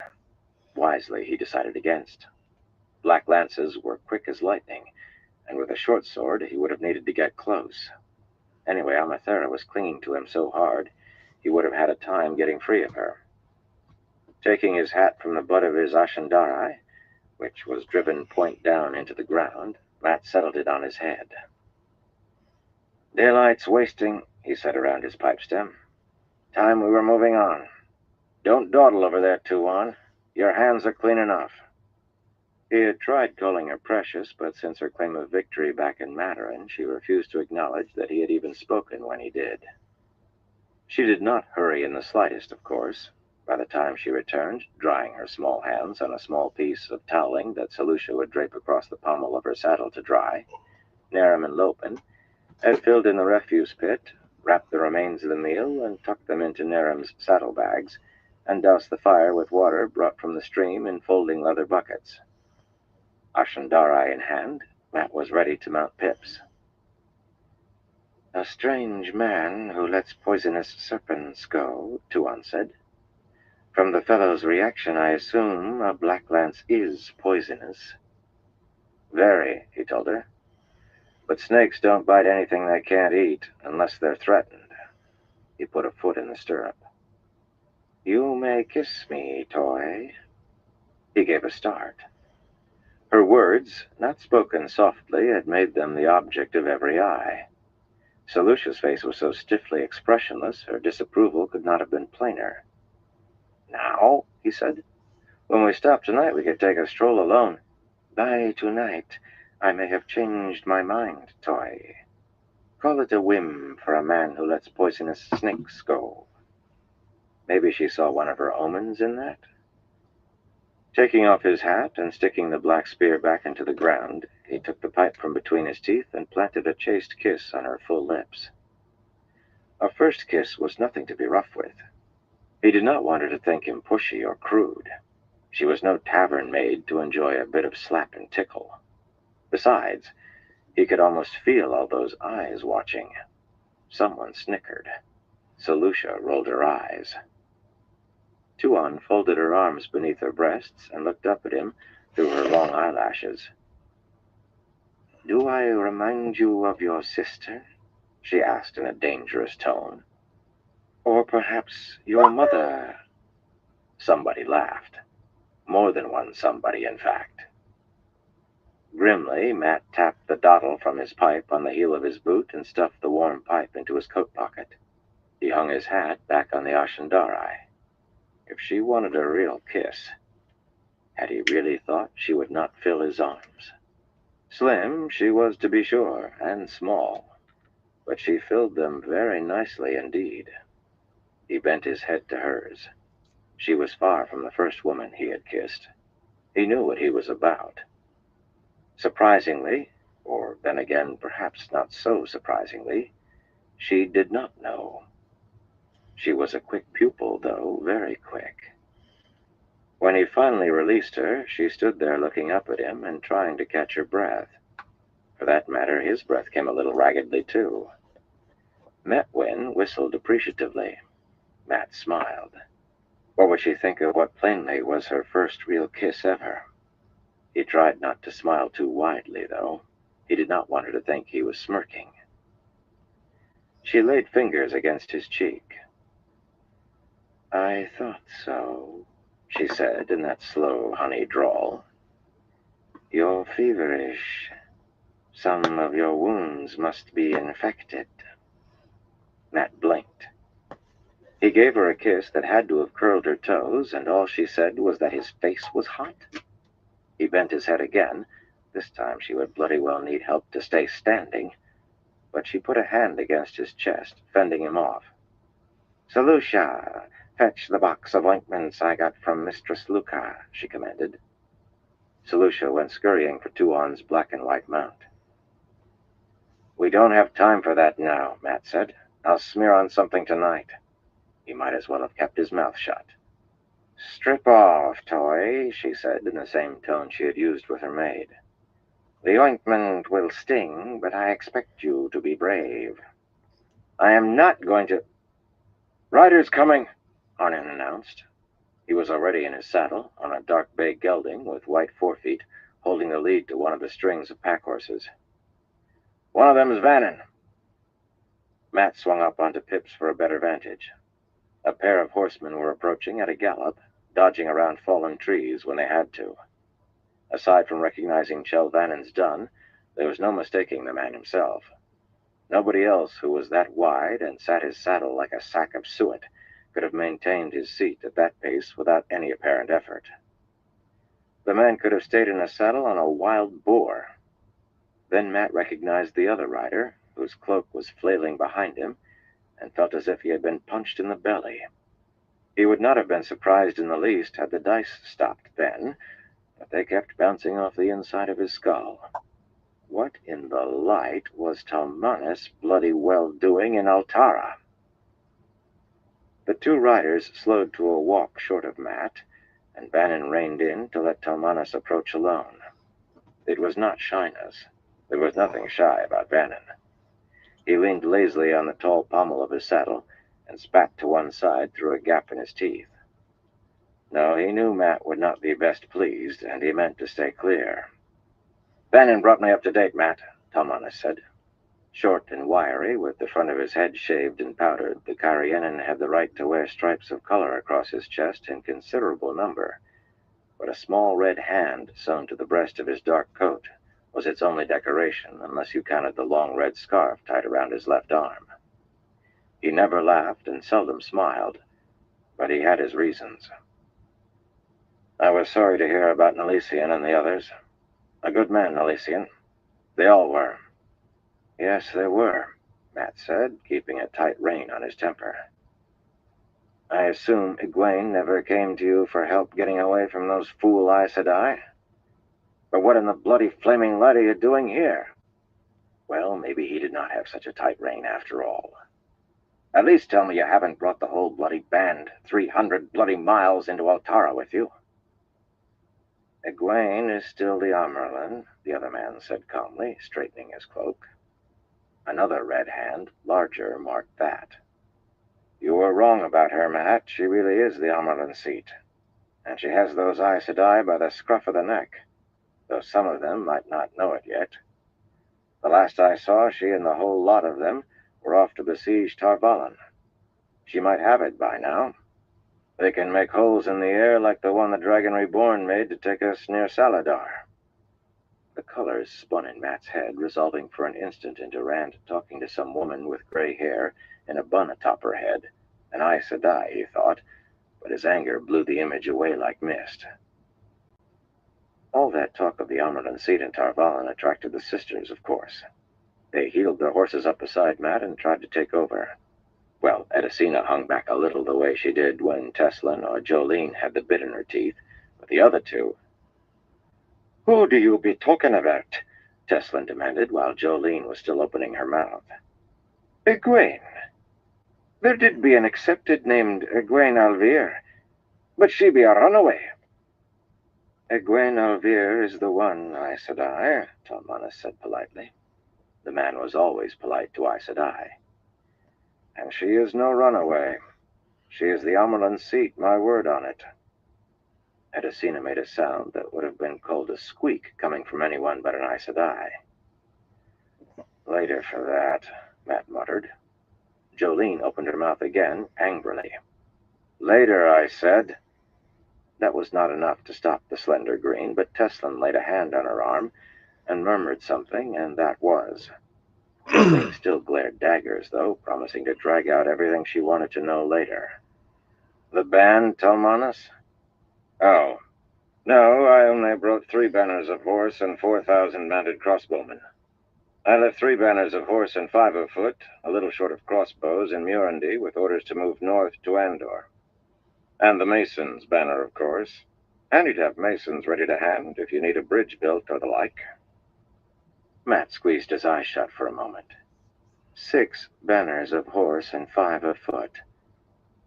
Wisely, he decided against. Black lances were quick as lightning, and with a short sword he would have needed to get close. Anyway, Amathera was clinging to him so hard, he would have had a time getting free of her. Taking his hat from the butt of his Ashandarai, which was driven point down into the ground, Matt settled it on his head. "Daylight's wasting," he said around his pipe stem. "Time we were moving on. Don't dawdle over there, Tuan. Your hands are clean enough." He had tried calling her precious, but since her claim of victory back in Madarin, she refused to acknowledge that he had even spoken when he did. She did not hurry in the slightest, of course. By the time she returned, drying her small hands on a small piece of toweling that Selucia would drape across the pommel of her saddle to dry, Nerim and Lopen had filled in the refuse pit, wrapped the remains of the meal, and tucked them into Nerim's saddlebags, and doused the fire with water brought from the stream in folding leather buckets. Ashandarai in hand, Matt was ready to mount Pips. "A strange man who lets poisonous serpents go," Tuan said. "From the fellow's reaction, I assume a black lance is poisonous." "Very," he told her. "But snakes don't bite anything they can't eat, unless they're threatened." He put a foot in the stirrup. "You may kiss me, toy." He gave a start. Her words, not spoken softly, had made them the object of every eye. Solucia's face was so stiffly expressionless, her disapproval could not have been plainer. "Now," he said, "when we stop tonight, we could take a stroll alone." "By tonight, I may have changed my mind, toy. Call it a whim for a man who lets poisonous snakes go." Maybe she saw one of her omens in that. Taking off his hat and sticking the black spear back into the ground, he took the pipe from between his teeth and planted a chaste kiss on her full lips. A first kiss was nothing to be rough with. He did not want her to think him pushy or crude. She was no tavern maid to enjoy a bit of slap and tickle. Besides, he could almost feel all those eyes watching. Someone snickered. Solucia rolled her eyes. Tuan folded her arms beneath her breasts and looked up at him through her long eyelashes. "Do I remind you of your sister?" she asked in a dangerous tone. "Or perhaps your mother?" Somebody laughed. More than one somebody, in fact. Grimly, Matt tapped the dottle from his pipe on the heel of his boot and stuffed the warm pipe into his coat pocket. He hung his hat back on the Ashandarai. If she wanted a real kiss, had he really thought she would not fill his arms? Slim she was, to be sure, and small, but she filled them very nicely indeed. He bent his head to hers. She was far from the first woman he had kissed. He knew what he was about. Surprisingly, or then again perhaps not so surprisingly, she did not know. She was a quick pupil, though, very quick. When he finally released her, she stood there looking up at him and trying to catch her breath. For that matter, his breath came a little raggedly, too. Metwin whistled appreciatively. Matt smiled. What would she think of what plainly was her first real kiss ever? He tried not to smile too widely, though. He did not want her to think he was smirking. She laid fingers against his cheek. "I thought so," she said in that slow honey drawl. "You're feverish. Some of your wounds must be infected." Matt blinked. He gave her a kiss that had to have curled her toes, and all she said was that his face was hot. He bent his head again. This time she would bloody well need help to stay standing, but she put a hand against his chest, fending him off. "Solucia, fetch the box of ointments I got from Mistress Luca," she commanded. Solucia went scurrying for Tuan's black and white mount. "We don't have time for that now," Matt said. "I'll smear on something tonight." He might as well have kept his mouth shut. "Strip off, toy," she said in the same tone she had used with her maid. "The ointment will sting, but I expect you to be brave." "I am not going to—" "Rider's coming," Arnon announced. He was already in his saddle, on a dark bay gelding with white forefeet, holding the lead to one of the strings of pack horses. "One of them's Vannin." Matt swung up onto Pips for a better vantage. A pair of horsemen were approaching at a gallop, dodging around fallen trees when they had to. Aside from recognizing Chell Vannin's dun, there was no mistaking the man himself. Nobody else who was that wide and sat his saddle like a sack of suet could have maintained his seat at that pace without any apparent effort. The man could have stayed in a saddle on a wild boar. Then Matt recognized the other rider, whose cloak was flailing behind him, and felt as if he had been punched in the belly. He would not have been surprised in the least had the dice stopped then, but they kept bouncing off the inside of his skull. What in the light was Talmanis bloody well doing in Altara? The two riders slowed to a walk short of Matt, and Bannon reined in to let Talmanas approach alone. It was not shyness. There was nothing shy about Bannon. He leaned lazily on the tall pommel of his saddle and spat to one side through a gap in his teeth. No, he knew Matt would not be best pleased, and he meant to stay clear. "Bannon brought me up to date, Matt," Talmanas said. Short and wiry, with the front of his head shaved and powdered, the Carianan had the right to wear stripes of color across his chest in considerable number, but a small red hand sewn to the breast of his dark coat was its only decoration, unless you counted the long red scarf tied around his left arm. He never laughed and seldom smiled, but he had his reasons. "I was sorry to hear about Nalisian and the others. A good man, Nalisian. They all were." "Yes, they were," Matt said, keeping a tight rein on his temper. "I assume Egwene never came to you for help getting away from those fool Aes Sedai? But what in the bloody flaming light are you doing here?" Well, maybe he did not have such a tight rein after all. "At least tell me you haven't brought the whole bloody band 300 bloody miles into Altara with you." "Egwene is still the Amyrlin," the other man said calmly, straightening his cloak. Another red hand, larger, marked that. "You were wrong about her, Matt. She really is the Amyrlin seat. And she has those Aes Sedai by the scruff of the neck, though some of them might not know it yet. The last I saw, she and the whole lot of them were off to besiege Tarvalon. She might have it by now. They can make holes in the air like the one the Dragon Reborn made to take us near Saladar." The colors spun in Matt's head, resolving for an instant into Rand talking to some woman with gray hair and a bun atop her head. An Aes Sedai, he thought, but his anger blew the image away like mist. All that talk of the Amyrlin seat in Tarvalon attracted the sisters, of course. They heeled their horses up beside Matt and tried to take over. Well, Edicina hung back a little the way she did when Teslin or Jolene had the bit in her teeth, but the other two... "Who do you be talking about?" Teslin demanded, while Jolene was still opening her mouth. "Egwene. There did be an accepted named Egwene Alvier, but she be a runaway." "Egwene Alvier is the one, Aes Sedai," Talmanas said politely. The man was always polite to Aes Sedai. "And she is no runaway. She is the Amyrlin seat, my word on it." Edicina made a sound that would have been called a squeak coming from anyone but an Aes Sedai. "Later for that," Matt muttered. Jolene opened her mouth again, angrily. "Later, I said." That was not enough to stop the slender green, but Teslin laid a hand on her arm and murmured something, and that was. Jolene still glared daggers, though, promising to drag out everything she wanted to know later. "The band, Talmanas?" "Oh, no, I only brought 3 banners of horse and 4,000 mounted crossbowmen. I left 3 banners of horse and 5 of foot, a little short of crossbows, in Murundi, with orders to move north to Andor. And the mason's banner, of course. And you'd have masons ready to hand if you need a bridge built or the like." Matt squeezed his eyes shut for a moment. 6 banners of horse and 5 of foot.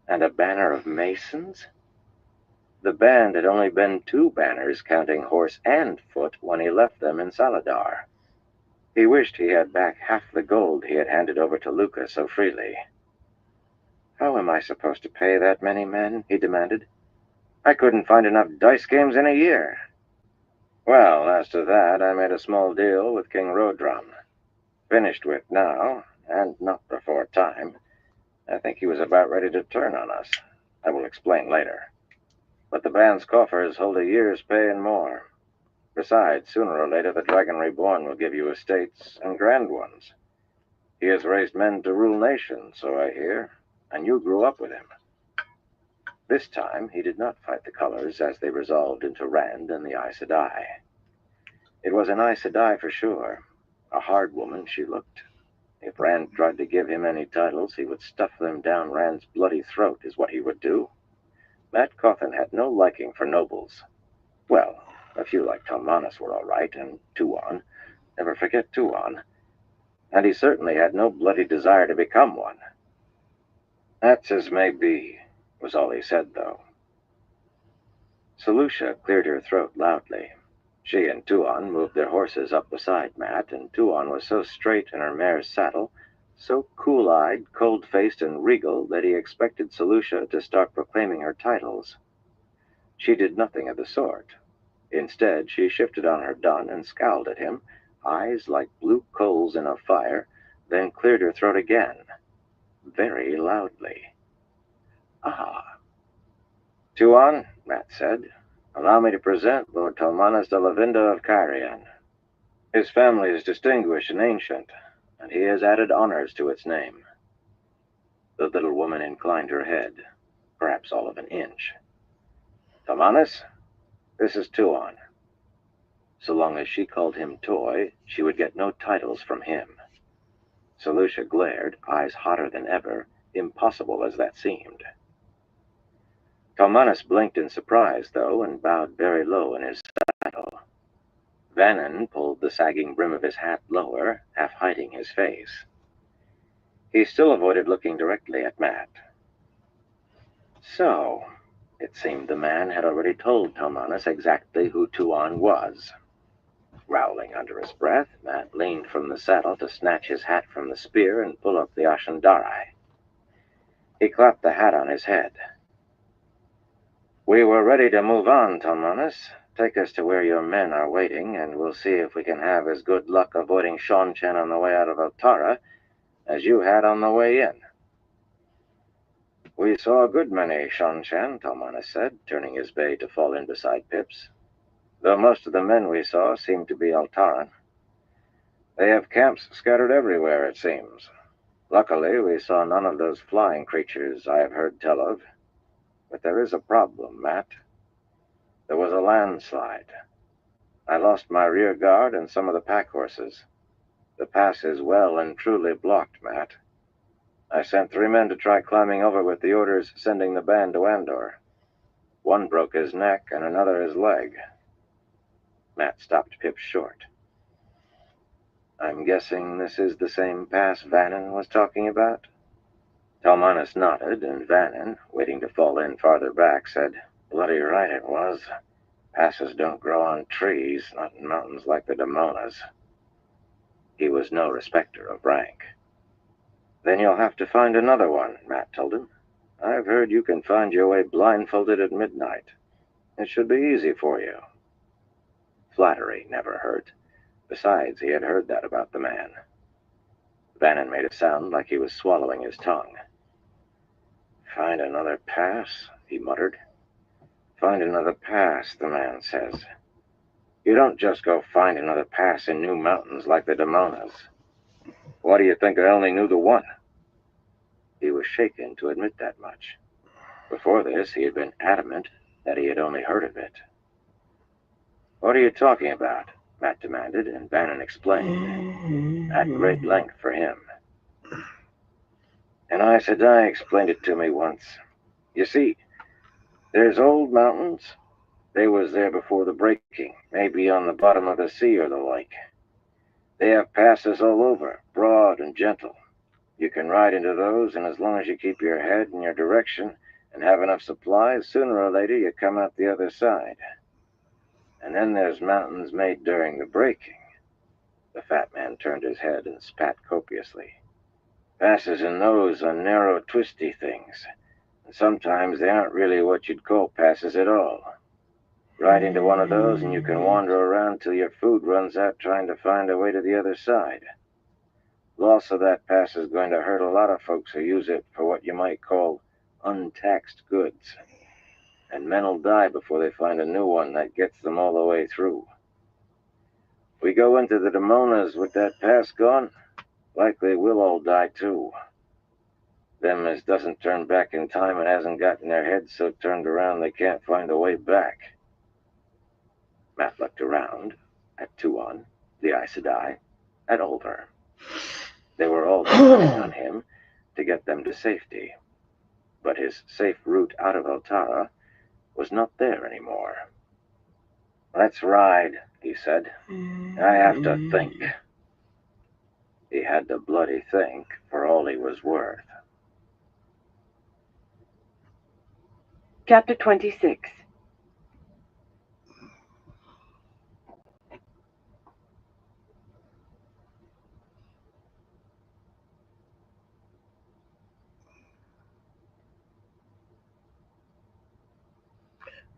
And a banner of masons? The band had only been 2 banners, counting horse and foot, when he left them in Saladar. He wished he had back half the gold he had handed over to Luca so freely. "How am I supposed to pay that many men?" he demanded. "I couldn't find enough dice games in a year." "Well, as to that, I made a small deal with King Rodron. Finished with now, and not before time. I think he was about ready to turn on us. I will explain later. But the band's coffers hold a year's pay and more. Besides, sooner or later, the Dragon Reborn will give you estates, and grand ones. He has raised men to rule nations, so I hear, and you grew up with him." This time, he did not fight the colors as they resolved into Rand and the Aes Sedai. It was an Aes Sedai for sure. A hard woman she looked. If Rand tried to give him any titles, he would stuff them down Rand's bloody throat, is what he would do. Matt Cawthon had no liking for nobles. Well, a few like Talmanas were all right, and Tuon. Never forget Tuon. And he certainly had no bloody desire to become one. That's as may be, was all he said, though. Solutia cleared her throat loudly. She and Tuon moved their horses up beside Matt, and Tuon was so straight in her mare's saddle, so cool-eyed, cold-faced, and regal that he expected Solutia to start proclaiming her titles. She did nothing of the sort. Instead, she shifted on her dun and scowled at him, eyes like blue coals in a fire, then cleared her throat again, very loudly. Ah. Tuon, Matt said, allow me to present Lord Talmanas de Lavinda of Carian. His family is distinguished and ancient, and he has added honors to its name. The little woman inclined her head, perhaps all of an inch. Talmanas, this is Tuon. So long as she called him Toy, she would get no titles from him. Solutia glared, eyes hotter than ever, impossible as that seemed. Talmanas blinked in surprise, though, and bowed very low in his saddle. Vannon pulled the sagging brim of his hat lower, half hiding his face. He still avoided looking directly at Matt. So, it seemed the man had already told Talmanas exactly who Tuon was. Growling under his breath, Matt leaned from the saddle to snatch his hat from the spear and pull up the Ashandarai. He clapped the hat on his head. We were ready to move on, Talmanas. Take us to where your men are waiting, and we'll see if we can have as good luck avoiding Seanchan on the way out of Altara as you had on the way in. We saw a good many Seanchan, Talmanas said, turning his bay to fall in beside Pip's, though most of the men we saw seemed to be Altaran. They have camps scattered everywhere, it seems. Luckily, we saw none of those flying creatures I have heard tell of. But there is a problem, Matt. There was a landslide. I lost my rear guard and some of the pack horses. The pass is well and truly blocked, Matt. I sent 3 men to try climbing over with the orders sending the band to Andor. One broke his neck and another his leg. Matt stopped Pip short. I'm guessing this is the same pass Vannon was talking about? Talmanas nodded, and Vannon, waiting to fall in farther back, said, Bloody right it was. Passes don't grow on trees, not in mountains like the Damonas. He was no respecter of rank. Then you'll have to find another one, Matt told him. I've heard you can find your way blindfolded at midnight. It should be easy for you. Flattery never hurt. Besides, he had heard that about the man. Vannon made a sound like he was swallowing his tongue. Find another pass, he muttered. Find another pass, the man says. You don't just go find another pass in new mountains like the Damonas. Why do you think I only knew the one? He was shaken to admit that much. Before this, he had been adamant that he had only heard of it. What are you talking about? Matt demanded, and Vannon explained, at great length for him. And Aes Sedai explained it to me once. You see, there's old mountains. They was there before the breaking, maybe on the bottom of the sea or the like. They have passes all over, broad and gentle. You can ride into those, and as long as you keep your head in your direction and have enough supplies, sooner or later you come out the other side. And then there's mountains made during the breaking. The fat man turned his head and spat copiously. Passes in those are narrow, twisty things, and sometimes they aren't really what you'd call passes at all. Ride into one of those and you can wander around till your food runs out trying to find a way to the other side. Loss of that pass is going to hurt a lot of folks who use it for what you might call untaxed goods. And men'll die before they find a new one that gets them all the way through. We go into the Damonas with that pass gone, likely we'll all die too. Them as doesn't turn back in time and hasn't gotten their heads so turned around they can't find a way back. Matt looked around, at Tuon, the Aes Sedai, at Ulver. They were all depending on him to get them to safety. But his safe route out of Altara was not there anymore. Let's ride, he said. I have to think. He had to bloody think for all he was worth. Chapter 26.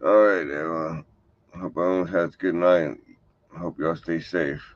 All right, everyone. Hope everyone has a good night. Hope y'all stay safe.